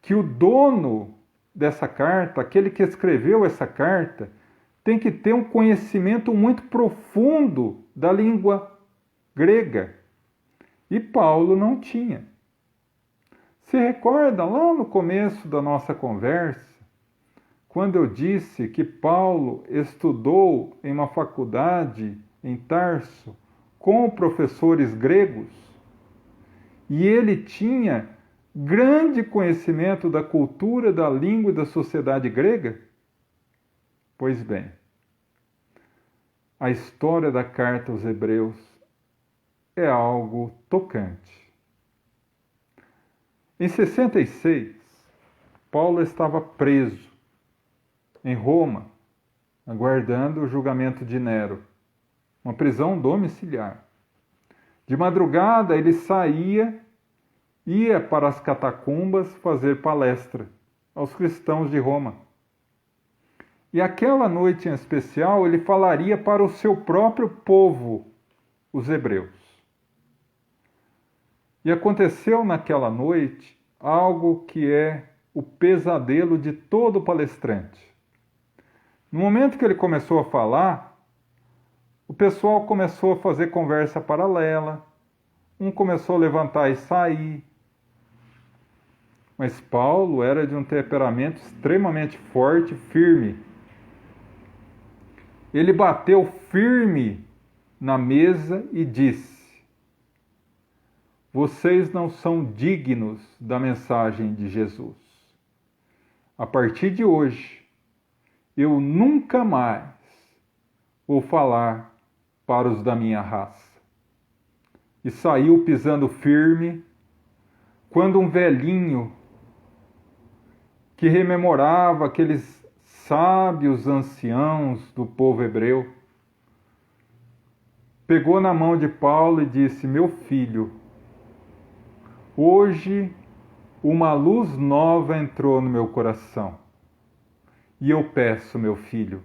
que o dono dessa carta, aquele que escreveu essa carta, tem que ter um conhecimento muito profundo da língua grega. E Paulo não tinha. Se recorda lá no começo da nossa conversa, quando eu disse que Paulo estudou em uma faculdade em Tarso com professores gregos, e ele tinha grande conhecimento da cultura, da língua e da sociedade grega? Pois bem, a história da carta aos Hebreus é algo tocante. Em 66, Paulo estava preso em Roma, aguardando o julgamento de Nero, uma prisão domiciliar. De madrugada ele ia para as catacumbas fazer palestra aos cristãos de Roma. E aquela noite em especial ele falaria para o seu próprio povo, os hebreus. E aconteceu naquela noite algo que é o pesadelo de todo palestrante. No momento que ele começou a falar, o pessoal começou a fazer conversa paralela, um começou a levantar e sair. Mas Paulo era de um temperamento extremamente forte, firme. Ele bateu firme na mesa e disse: vocês não são dignos da mensagem de Jesus. A partir de hoje, eu nunca mais vou falar para os da minha raça. E saiu pisando firme, quando um velhinho que rememorava aqueles sábios anciãos do povo hebreu, pegou na mão de Paulo e disse: meu filho, hoje uma luz nova entrou no meu coração. E eu peço, meu filho,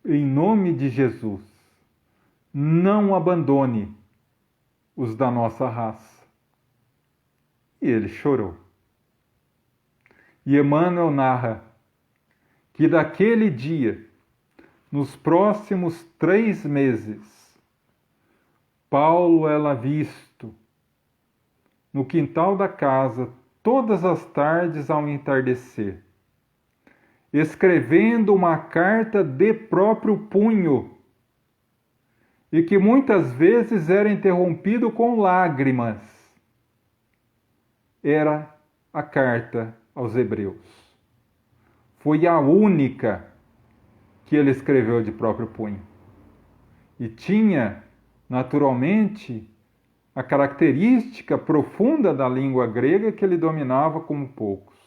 em nome de Jesus, não abandone os da nossa raça. E ele chorou. E Emmanuel narra que daquele dia, nos próximos 3 meses, Paulo era visto no quintal da casa todas as tardes ao entardecer, escrevendo uma carta de próprio punho, e que muitas vezes era interrompido com lágrimas. Era a carta aos Hebreus. Foi a única que ele escreveu de próprio punho. E tinha, naturalmente, a característica profunda da língua grega que ele dominava como poucos.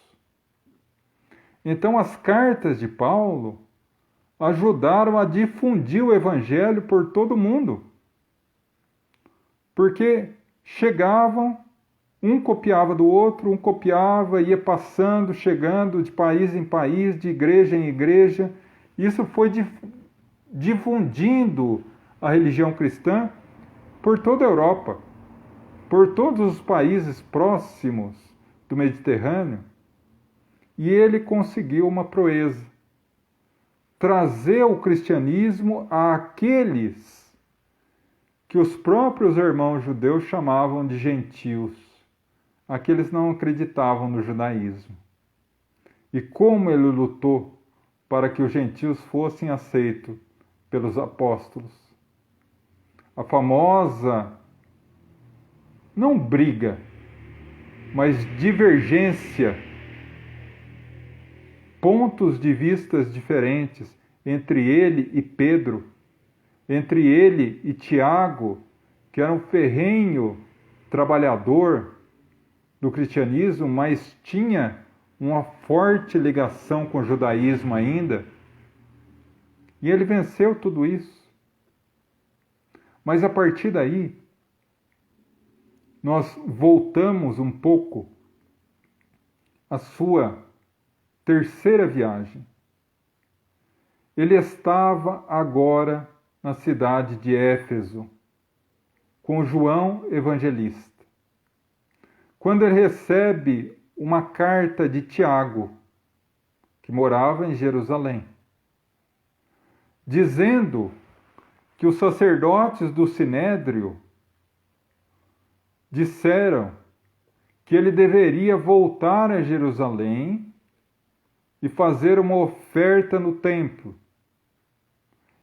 Então, as cartas de Paulo ajudaram a difundir o evangelho por todo o mundo. Porque chegavam, um copiava do outro, um copiava, ia passando, chegando de país em país, de igreja em igreja. Isso foi difundindo a religião cristã por toda a Europa, por todos os países próximos do Mediterrâneo. E ele conseguiu uma proeza: trazer o cristianismo àqueles que os próprios irmãos judeus chamavam de gentios, aqueles que não acreditavam no judaísmo. E como ele lutou para que os gentios fossem aceitos pelos apóstolos. A famosa, não briga, mas divergência, pontos de vistas diferentes entre ele e Pedro, entre ele e Tiago, que era um ferrenho trabalhador do cristianismo, mas tinha uma forte ligação com o judaísmo ainda. E ele venceu tudo isso. Mas a partir daí, nós voltamos um pouco à sua terceira viagem. Ele estava agora na cidade de Éfeso, com João Evangelista, quando ele recebe uma carta de Tiago, que morava em Jerusalém, dizendo que os sacerdotes do Sinédrio disseram que ele deveria voltar a Jerusalém e fazer uma oferta no templo.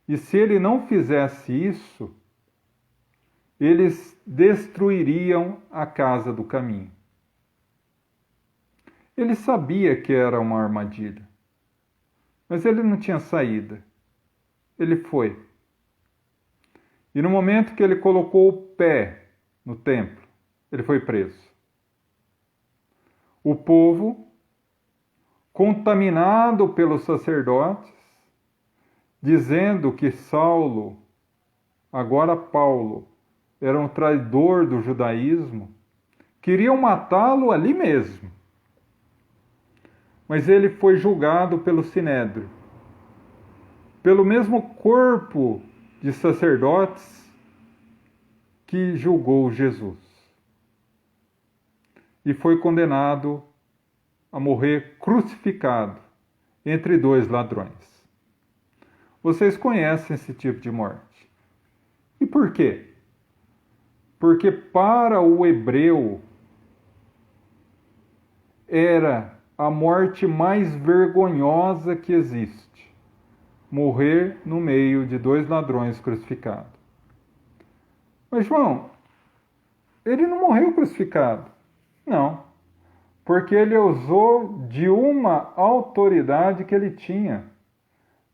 E se ele não fizesse isso, eles destruiriam a casa do caminho. Ele sabia que era uma armadilha, mas ele não tinha saída. Ele foi. E no momento que ele colocou o pé no templo, ele foi preso. O povo, contaminado pelos sacerdotes, dizendo que Saulo, agora Paulo, era um traidor do judaísmo, queriam matá-lo ali mesmo. Mas ele foi julgado pelo Sinédrio pelo mesmo corpo de sacerdotes que julgou Jesus. E foi condenado a morrer crucificado entre dois ladrões. Vocês conhecem esse tipo de morte. E por quê? Porque para o hebreu era a morte mais vergonhosa que existe, morrer no meio de dois ladrões crucificados. Mas João, ele não morreu crucificado. Não, porque ele usou de uma autoridade que ele tinha.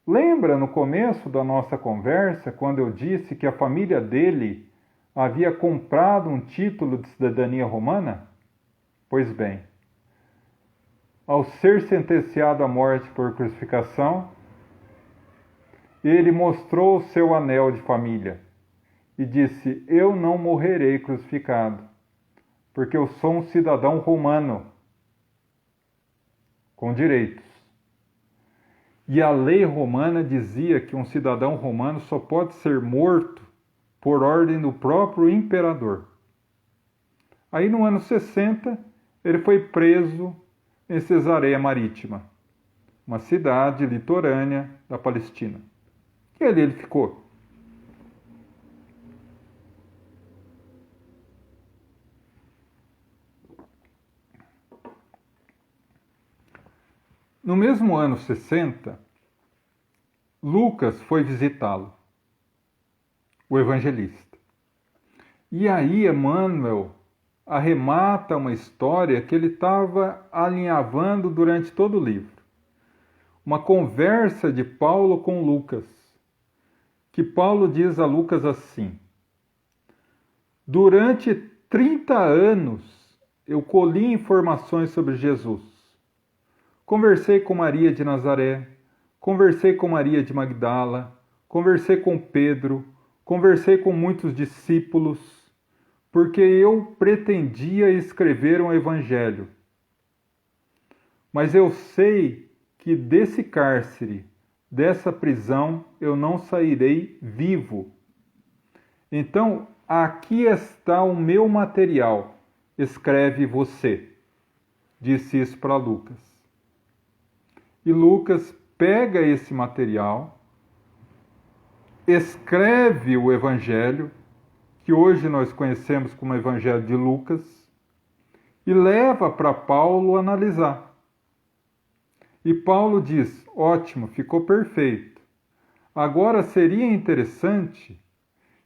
Lembra no começo da nossa conversa, quando eu disse que a família dele havia comprado um título de cidadania romana? Pois bem, ao ser sentenciado à morte por crucificação, ele mostrou o seu anel de família e disse: eu não morrerei crucificado, porque eu sou um cidadão romano, com direitos. E a lei romana dizia que um cidadão romano só pode ser morto por ordem do próprio imperador. Aí no ano 60, ele foi preso em Cesareia Marítima, uma cidade litorânea da Palestina. E ali ele ficou. No mesmo ano 60, Lucas foi visitá-lo, o evangelista. E aí Emmanuel arremata uma história que ele estava alinhavando durante todo o livro. Uma conversa de Paulo com Lucas, que Paulo diz a Lucas assim: durante 30 anos eu colhi informações sobre Jesus. Conversei com Maria de Nazaré, conversei com Maria de Magdala, conversei com Pedro, conversei com muitos discípulos, porque eu pretendia escrever um evangelho. Mas eu sei que desse cárcere, dessa prisão, eu não sairei vivo. Então, aqui está o meu material, escreve você. Disse isso para Lucas. E Lucas pega esse material, escreve o evangelho, que hoje nós conhecemos como Evangelho de Lucas, e leva para Paulo analisar. E Paulo diz: ótimo, ficou perfeito. Agora seria interessante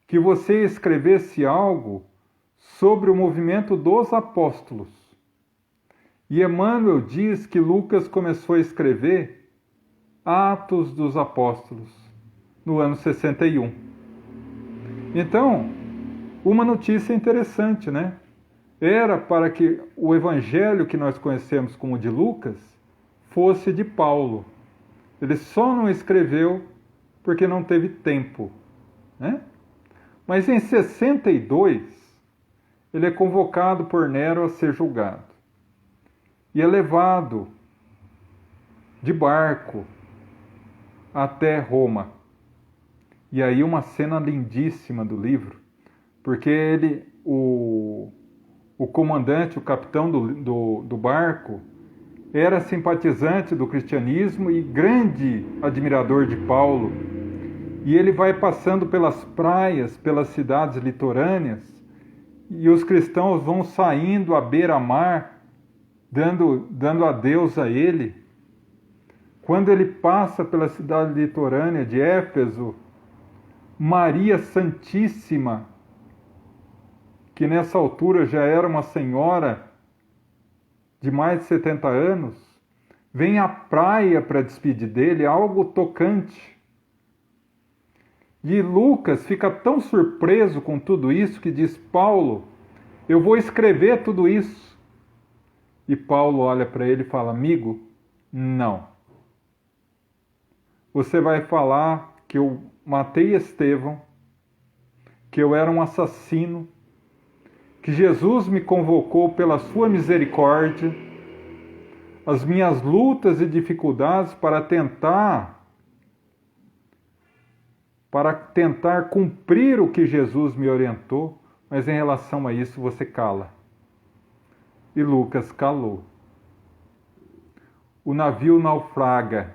que você escrevesse algo sobre o movimento dos apóstolos. E Emmanuel diz que Lucas começou a escrever Atos dos Apóstolos no ano 61. Então, uma notícia interessante, né? Era para que o evangelho que nós conhecemos como de Lucas fosse de Paulo. Ele só não escreveu porque não teve tempo, né? Mas em 62, ele é convocado por Nero a ser julgado. E é levado de barco até Roma. E aí uma cena lindíssima do livro, porque ele, o comandante, o capitão do barco, era simpatizante do cristianismo e grande admirador de Paulo. E ele vai passando pelas praias, pelas cidades litorâneas, e os cristãos vão saindo à beira-mar, dando adeus a ele. Quando ele passa pela cidade litorânea de Éfeso, Maria Santíssima, que nessa altura já era uma senhora de mais de 70 anos, vem à praia para despedir dele, algo tocante. E Lucas fica tão surpreso com tudo isso que diz: Paulo, eu vou escrever tudo isso. E Paulo olha para ele e fala: amigo, não. Você vai falar que eu matei Estevão, que eu era um assassino, que Jesus me convocou pela sua misericórdia, as minhas lutas e dificuldades para tentar para tentar cumprir o que Jesus me orientou, mas em relação a isso você cala. E Lucas calou. O navio naufraga.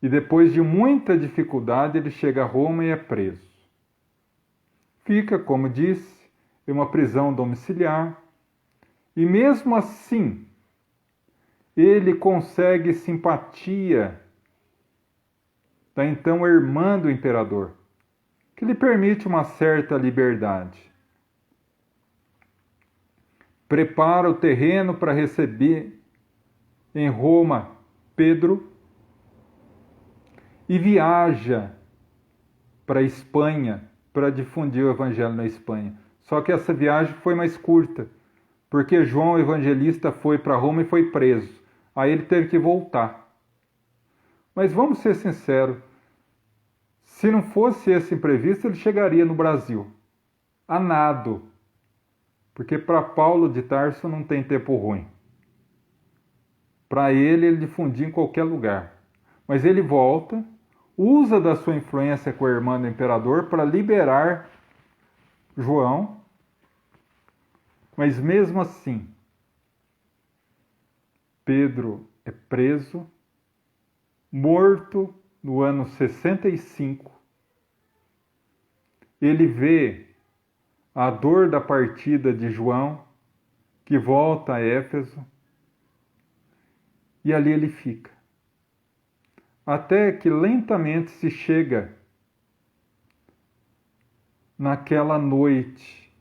E depois de muita dificuldade, ele chega a Roma e é preso. Fica, como disse, em uma prisão domiciliar. E mesmo assim, ele consegue simpatia da então irmã do imperador, que lhe permite uma certa liberdade. Prepara o terreno para receber em Roma Pedro e viaja para a Espanha para difundir o evangelho na Espanha. Só que essa viagem foi mais curta, porque João o Evangelista foi para Roma e foi preso. Aí ele teve que voltar. Mas vamos ser sinceros, se não fosse esse imprevisto, ele chegaria no Brasil, a nado, porque para Paulo de Tarso não tem tempo ruim. Para ele difundia em qualquer lugar. Mas ele volta, usa da sua influência com a irmã do imperador para liberar João, mas mesmo assim, Pedro é preso, morto no ano 65. Ele vê a dor da partida de João, que volta a Éfeso, e ali ele fica. Até que lentamente se chega naquela noite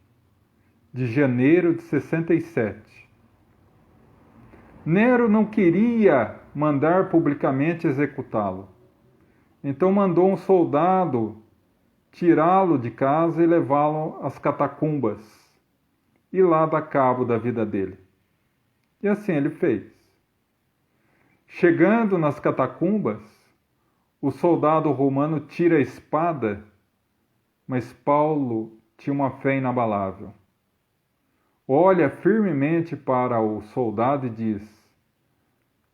de janeiro de 67. Nero não queria mandar publicamente executá-lo. Então mandou um soldado tirá-lo de casa e levá-lo às catacumbas e lá dar cabo da vida dele. E assim ele fez. Chegando nas catacumbas, o soldado romano tira a espada, mas Paulo tinha uma fé inabalável. Olha firmemente para o soldado e diz: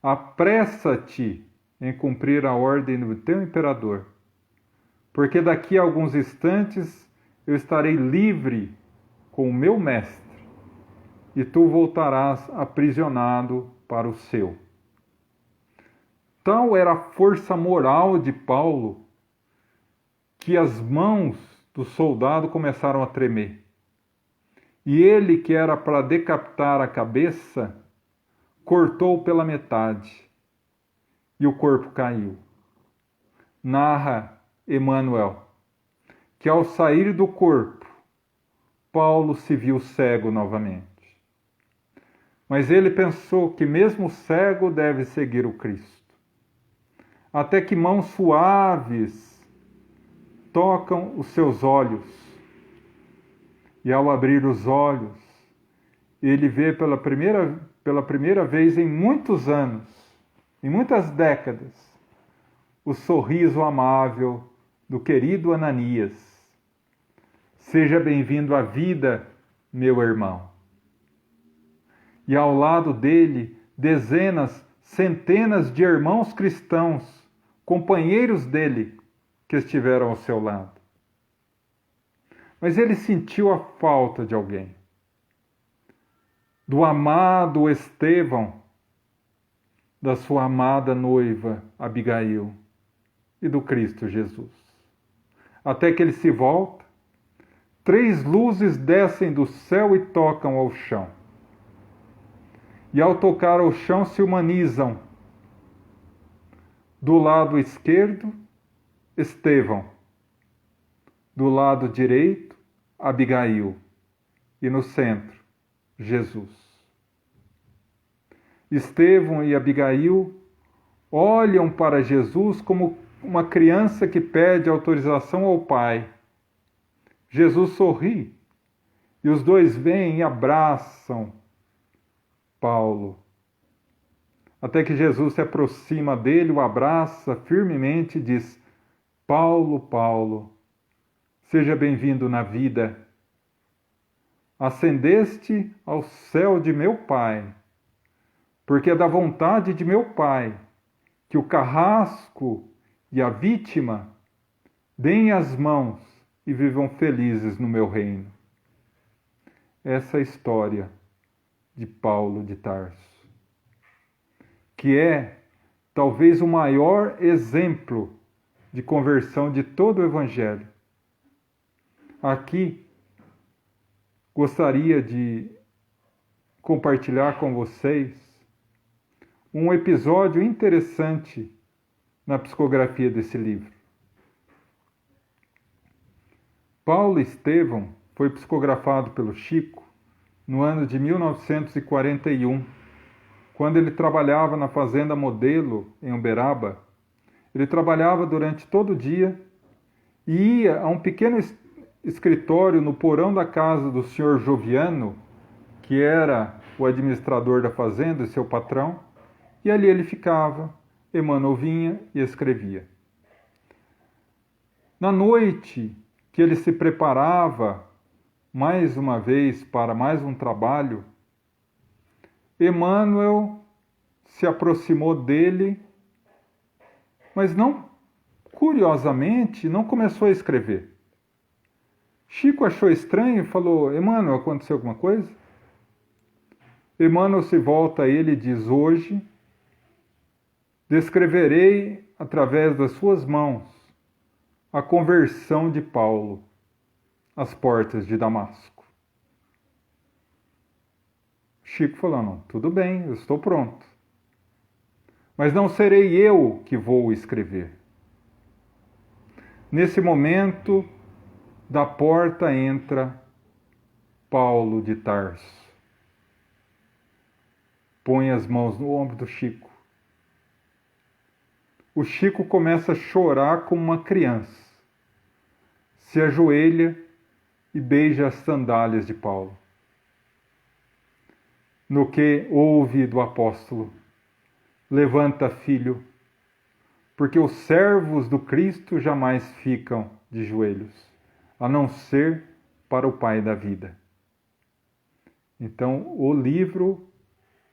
apressa-te em cumprir a ordem do teu imperador, porque daqui a alguns instantes eu estarei livre com o meu mestre, e tu voltarás aprisionado para o seu. Tal era a força moral de Paulo que as mãos do soldado começaram a tremer. E ele, que era para decapitar a cabeça, cortou pela metade e o corpo caiu. Narra Emmanuel que ao sair do corpo, Paulo se viu cego novamente. Mas ele pensou que mesmo cego deve seguir o Cristo. Até que mãos suaves tocam os seus olhos. E ao abrir os olhos, ele vê pela primeira vez em muitos anos, em muitas décadas, o sorriso amável do querido Ananias. Seja bem-vindo à vida, meu irmão. E ao lado dele, dezenas, centenas de irmãos cristãos, companheiros dele, que estiveram ao seu lado. Mas ele sentiu a falta de alguém. Do amado Estevão, da sua amada noiva Abigail e do Cristo Jesus. Até que ele se volta, 3 luzes descem do céu e tocam ao chão. E ao tocar ao chão se humanizam. Do lado esquerdo, Estevão. Do lado direito, Abigail. E no centro, Jesus. Estevão e Abigail olham para Jesus como uma criança que pede autorização ao Pai. Jesus sorri e os dois vêm e abraçam Paulo. Até que Jesus se aproxima dele, o abraça firmemente e diz: Paulo, Paulo, seja bem-vindo na vida. Ascendeste ao céu de meu Pai, porque é da vontade de meu Pai que o carrasco e a vítima Deem as mãos e vivam felizes no meu reino. Essa é a história de Paulo de Tarso, que é talvez o maior exemplo de conversão de todo o Evangelho. Aqui, gostaria de compartilhar com vocês um episódio interessante na psicografia desse livro. Paulo Estevão foi psicografado pelo Chico no ano de 1941, quando ele trabalhava na Fazenda Modelo, em Uberaba. Ele trabalhava durante todo o dia e ia a um pequeno escritório no porão da casa do senhor Joviano, que era o administrador da fazenda e seu patrão, e ali ele ficava, Emmanuel vinha e escrevia. Na noite que ele se preparava mais uma vez para mais um trabalho, Emmanuel se aproximou dele, mas não, curiosamente, não começou a escrever. Chico achou estranho e falou: Emmanuel, aconteceu alguma coisa? Emmanuel se volta a ele e diz: hoje descreverei através das suas mãos a conversão de Paulo às portas de Damasco. Chico falou: não, tudo bem, eu estou pronto. Mas não serei eu que vou escrever. Nesse momento, da porta entra Paulo de Tarso. Põe as mãos no ombro do Chico. O Chico começa a chorar como uma criança. Se ajoelha e beija as sandálias de Paulo. No que ouve do apóstolo: levanta, filho, porque os servos do Cristo jamais ficam de joelhos, a não ser para o Pai da vida. Então, o livro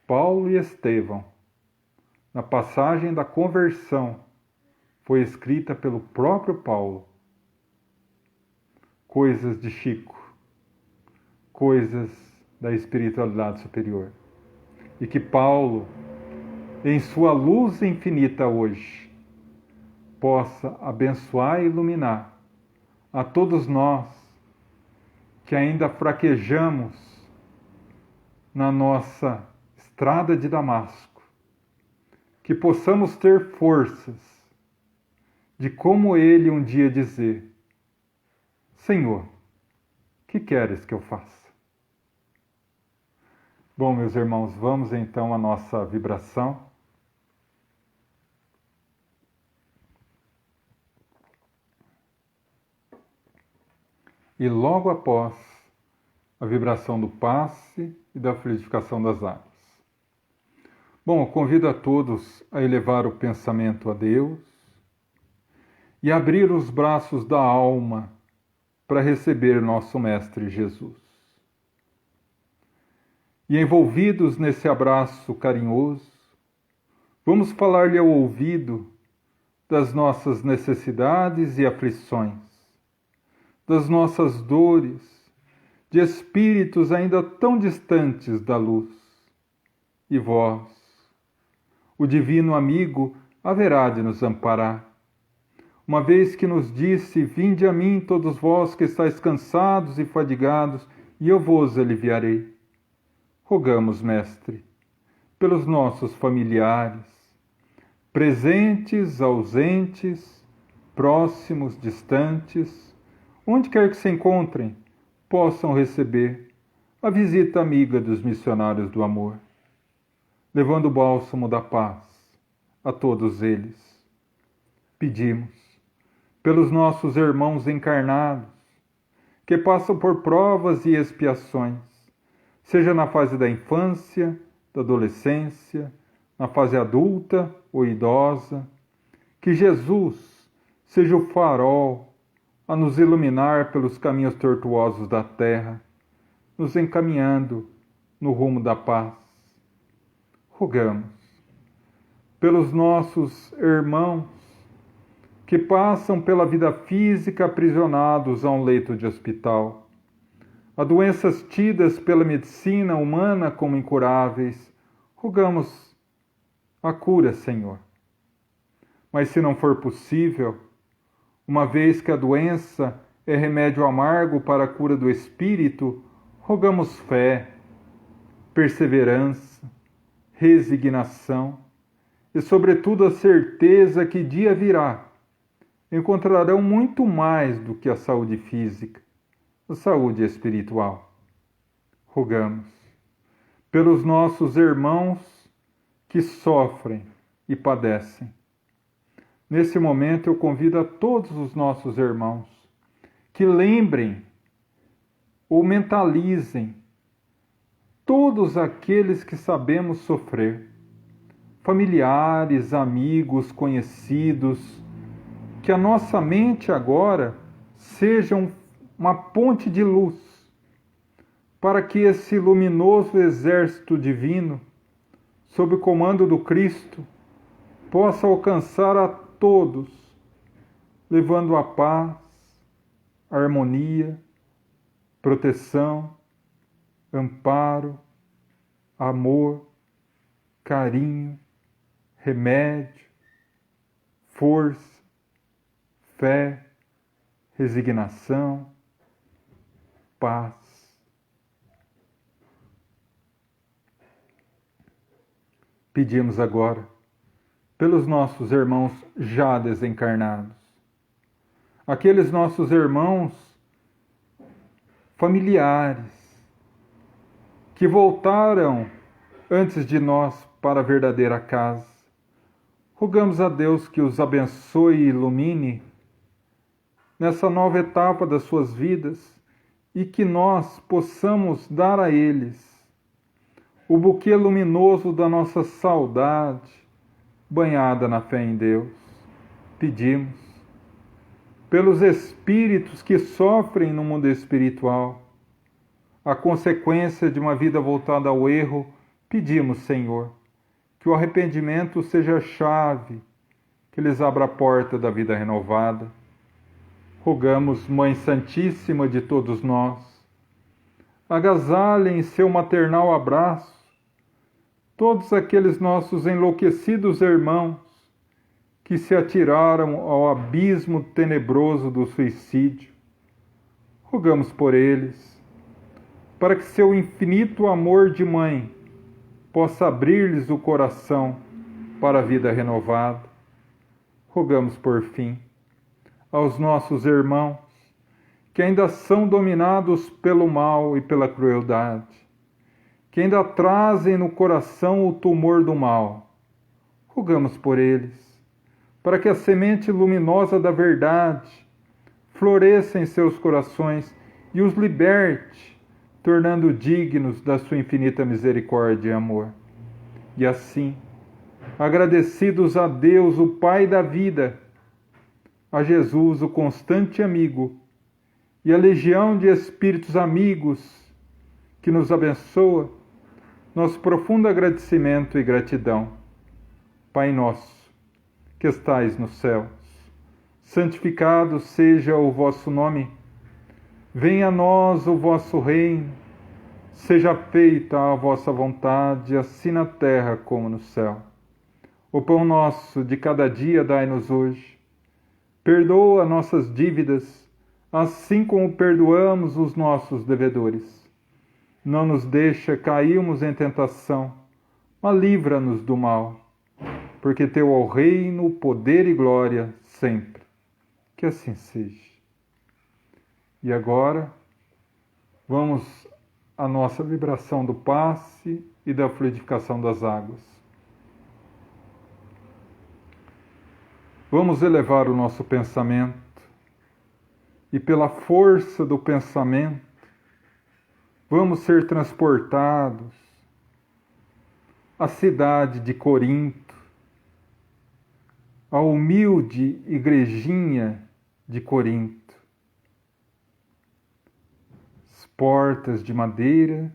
Paulo e Estevão, na passagem da conversão, foi escrita pelo próprio Paulo. Coisas de Chico, coisas da espiritualidade superior. E que Paulo, em sua luz infinita hoje, possa abençoar e iluminar a todos nós que ainda fraquejamos na nossa estrada de Damasco, que possamos ter forças de, como ele um dia dizer: Senhor, que queres que eu faça? Bom, meus irmãos, vamos então à nossa vibração. E logo após a vibração do passe e da fluidificação das águas. Bom, eu convido a todos a elevar o pensamento a Deus e abrir os braços da alma para receber nosso Mestre Jesus. E envolvidos nesse abraço carinhoso, vamos falar-lhe ao ouvido das nossas necessidades e aflições, das nossas dores, de espíritos ainda tão distantes da luz. E vós, o divino amigo, haverá de nos amparar, uma vez que nos disse: vinde a mim todos vós que estáis cansados e fadigados, e eu vos aliviarei. Rogamos, Mestre, pelos nossos familiares, presentes, ausentes, próximos, distantes, onde quer que se encontrem, possam receber a visita amiga dos missionários do amor, levando o bálsamo da paz a todos eles. Pedimos pelos nossos irmãos encarnados, que passam por provas e expiações, seja na fase da infância, da adolescência, na fase adulta ou idosa, que Jesus seja o farol a nos iluminar pelos caminhos tortuosos da terra, nos encaminhando no rumo da paz. Rogamos pelos nossos irmãos que passam pela vida física aprisionados a um leito de hospital, a doenças tidas pela medicina humana como incuráveis, rogamos a cura, Senhor. Mas se não for possível, uma vez que a doença é remédio amargo para a cura do espírito, rogamos fé, perseverança, resignação e, sobretudo, a certeza que dia virá encontrarão muito mais do que a saúde física, a saúde espiritual. Rogamos pelos nossos irmãos que sofrem e padecem. Nesse momento eu convido a todos os nossos irmãos que lembrem ou mentalizem todos aqueles que sabemos sofrer, familiares, amigos, conhecidos, que a nossa mente agora seja uma ponte de luz para que esse luminoso exército divino, sob o comando do Cristo, possa alcançar a todos, levando a paz, a harmonia, proteção, amparo, amor, carinho, remédio, força, fé, resignação, paz. Pedimos agora pelos nossos irmãos já desencarnados, aqueles nossos irmãos familiares que voltaram antes de nós para a verdadeira casa. Rogamos a Deus que os abençoe e ilumine nessa nova etapa das suas vidas e que nós possamos dar a eles o buquê luminoso da nossa saudade, banhada na fé em Deus. Pedimos pelos espíritos que sofrem no mundo espiritual, a consequência de uma vida voltada ao erro. Pedimos, Senhor, que o arrependimento seja a chave que lhes abra a porta da vida renovada. Rogamos, Mãe Santíssima de todos nós, agasalhe em seu maternal abraço todos aqueles nossos enlouquecidos irmãos que se atiraram ao abismo tenebroso do suicídio. Rogamos por eles, para que seu infinito amor de mãe possa abrir-lhes o coração para a vida renovada. Rogamos, por fim, aos nossos irmãos que ainda são dominados pelo mal e pela crueldade, que ainda trazem no coração o tumor do mal. Rogamos por eles, para que a semente luminosa da verdade floresça em seus corações e os liberte, tornando dignos da sua infinita misericórdia e amor. E assim, agradecidos a Deus, o Pai da vida, a Jesus, o constante amigo, e a legião de espíritos amigos que nos abençoa, nosso profundo agradecimento e gratidão. Pai nosso, que estais nos céus, santificado seja o vosso nome. Venha a nós o vosso reino. Seja feita a vossa vontade, assim na terra como no céu. O pão nosso de cada dia dai-nos hoje. Perdoa nossas dívidas, assim como perdoamos os nossos devedores. Não nos deixa cairmos em tentação, mas livra-nos do mal. Porque teu é o reino, o poder e glória sempre. Que assim seja. E agora, vamos à nossa vibração do passe e da fluidificação das águas. Vamos elevar o nosso pensamento e, pela força do pensamento, vamos ser transportados à cidade de Corinto, à humilde igrejinha de Corinto. As portas de madeira,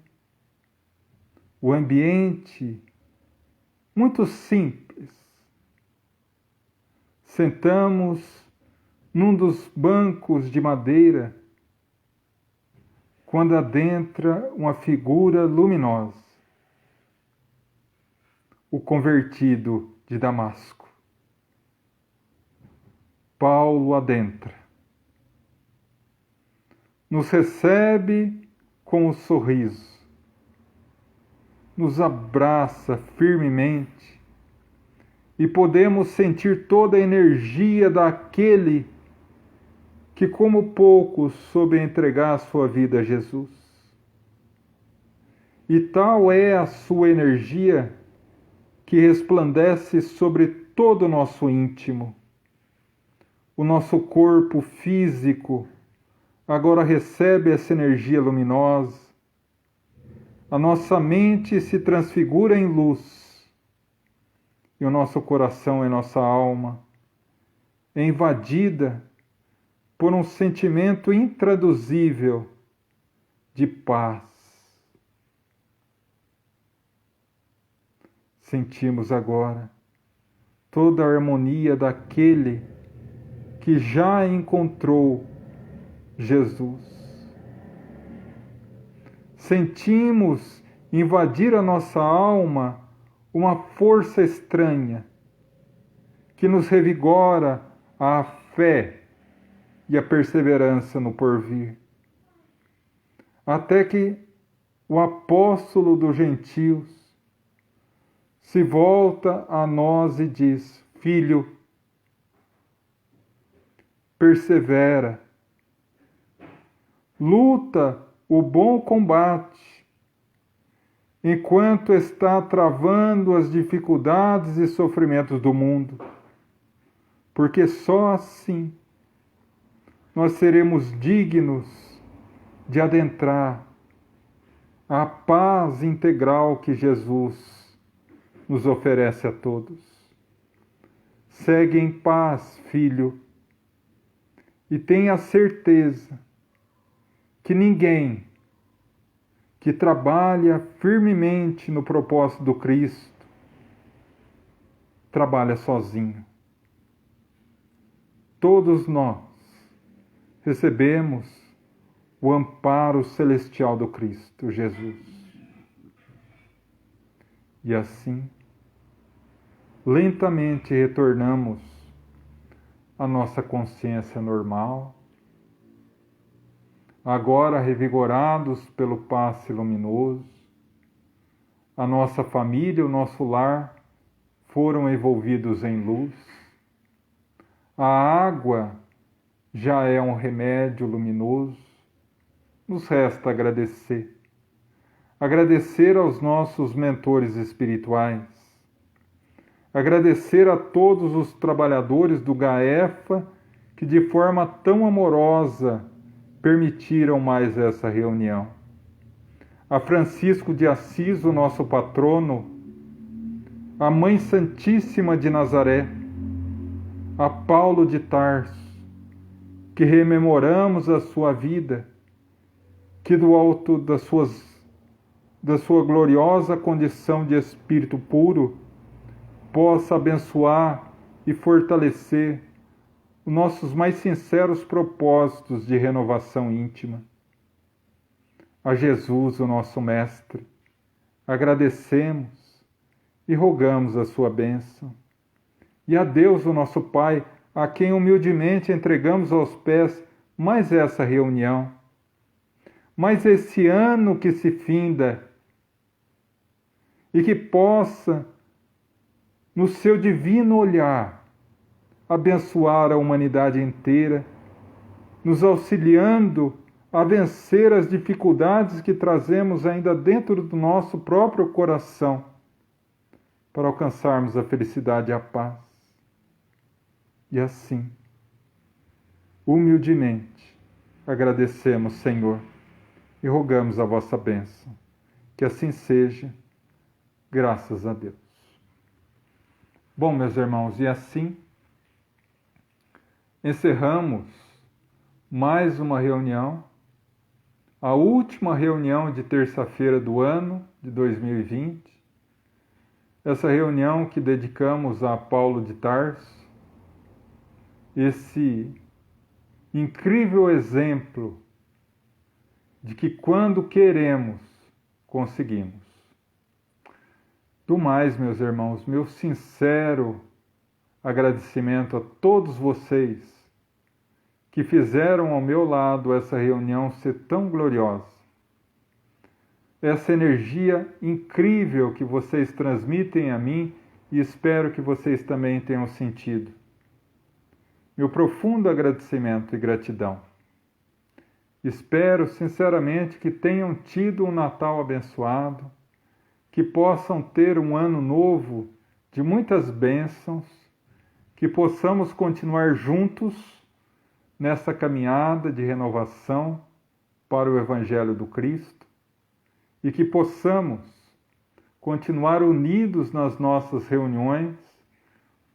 o ambiente muito simples. Sentamos num dos bancos de madeira, quando adentra uma figura luminosa, o convertido de Damasco. Paulo adentra, nos recebe com um sorriso, nos abraça firmemente e podemos sentir toda a energia daquele que, como poucos, soube entregar a sua vida a Jesus. E tal é a sua energia que resplandece sobre todo o nosso íntimo. O nosso corpo físico agora recebe essa energia luminosa. A nossa mente se transfigura em luz. E o nosso coração e nossa alma é invadida por um sentimento intraduzível de paz. Sentimos agora toda a harmonia daquele que já encontrou Jesus. Sentimos invadir a nossa alma uma força estranha que nos revigora a fé e a perseverança no porvir. Até que o apóstolo dos gentios se volta a nós e diz: Filho, persevera, luta o bom combate, enquanto está travando as dificuldades e sofrimentos do mundo, porque só assim nós seremos dignos de adentrar a paz integral que Jesus nos oferece a todos. Segue em paz, filho, e tenha certeza que ninguém que trabalha firmemente no propósito do Cristo trabalha sozinho. Todos nós recebemos o amparo celestial do Cristo Jesus. E assim, lentamente retornamos à nossa consciência normal, agora revigorados pelo passe luminoso. A nossa família, o nosso lar foram envolvidos em luz. A água já é um remédio luminoso. Nos resta agradecer. Agradecer aos nossos mentores espirituais. Agradecer a todos os trabalhadores do GAEFA que de forma tão amorosa permitiram mais essa reunião. A Francisco de Assis, o nosso patrono, a Mãe Santíssima de Nazaré, a Paulo de Tarso, que rememoramos a sua vida, que do alto da sua gloriosa condição de espírito puro, possa abençoar e fortalecer os nossos mais sinceros propósitos de renovação íntima. A Jesus, o nosso Mestre, agradecemos e rogamos a sua bênção. E a Deus, o nosso Pai, a quem humildemente entregamos aos pés mais essa reunião, mais esse ano que se finda, e que possa, no seu divino olhar, abençoar a humanidade inteira, nos auxiliando a vencer as dificuldades que trazemos ainda dentro do nosso próprio coração, para alcançarmos a felicidade e a paz. E assim, humildemente, agradecemos, Senhor, e rogamos a vossa bênção. Que assim seja, graças a Deus. Bom, meus irmãos, e assim encerramos mais uma reunião, a última reunião de terça-feira do ano de 2020. Essa reunião que dedicamos a Paulo de Tarso, esse incrível exemplo de que quando queremos, conseguimos. Do mais, meus irmãos, meu sincero agradecimento a todos vocês que fizeram ao meu lado essa reunião ser tão gloriosa. Essa energia incrível que vocês transmitem a mim e espero que vocês também tenham sentido. Meu profundo agradecimento e gratidão. Espero sinceramente que tenham tido um Natal abençoado, que possam ter um ano novo de muitas bênçãos, que possamos continuar juntos nessa caminhada de renovação para o Evangelho do Cristo e que possamos continuar unidos nas nossas reuniões,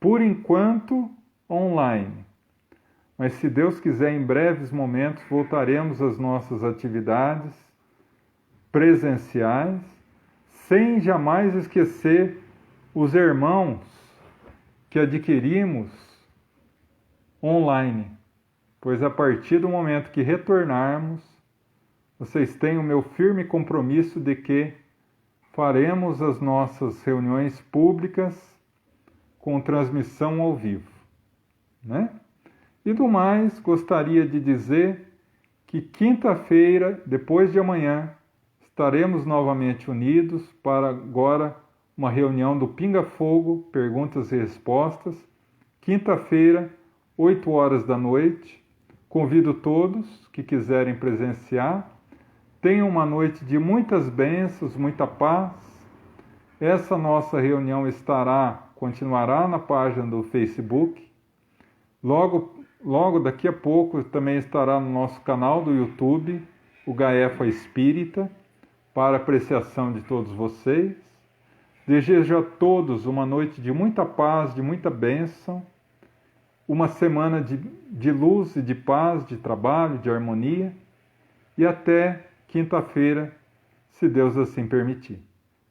por enquanto online. Mas se Deus quiser, em breves momentos voltaremos às nossas atividades presenciais, sem jamais esquecer os irmãos que adquirimos online, pois a partir do momento que retornarmos, vocês têm o meu firme compromisso de que faremos as nossas reuniões públicas com transmissão ao vivo, né? E do mais, gostaria de dizer que quinta-feira, depois de amanhã, estaremos novamente unidos para agora uma reunião do Pinga Fogo, perguntas e respostas. Quinta-feira, 8 horas da noite. Convido todos que quiserem presenciar. Tenham uma noite de muitas bênçãos, muita paz. Essa nossa reunião continuará na página do Facebook. Logo daqui a pouco também estará no nosso canal do YouTube, o Gaefa Espírita, para apreciação de todos vocês. Desejo a todos uma noite de muita paz, de muita bênção, uma semana de luz e de paz, de trabalho, de harmonia, e até quinta-feira, se Deus assim permitir.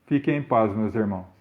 Fiquem em paz, meus irmãos.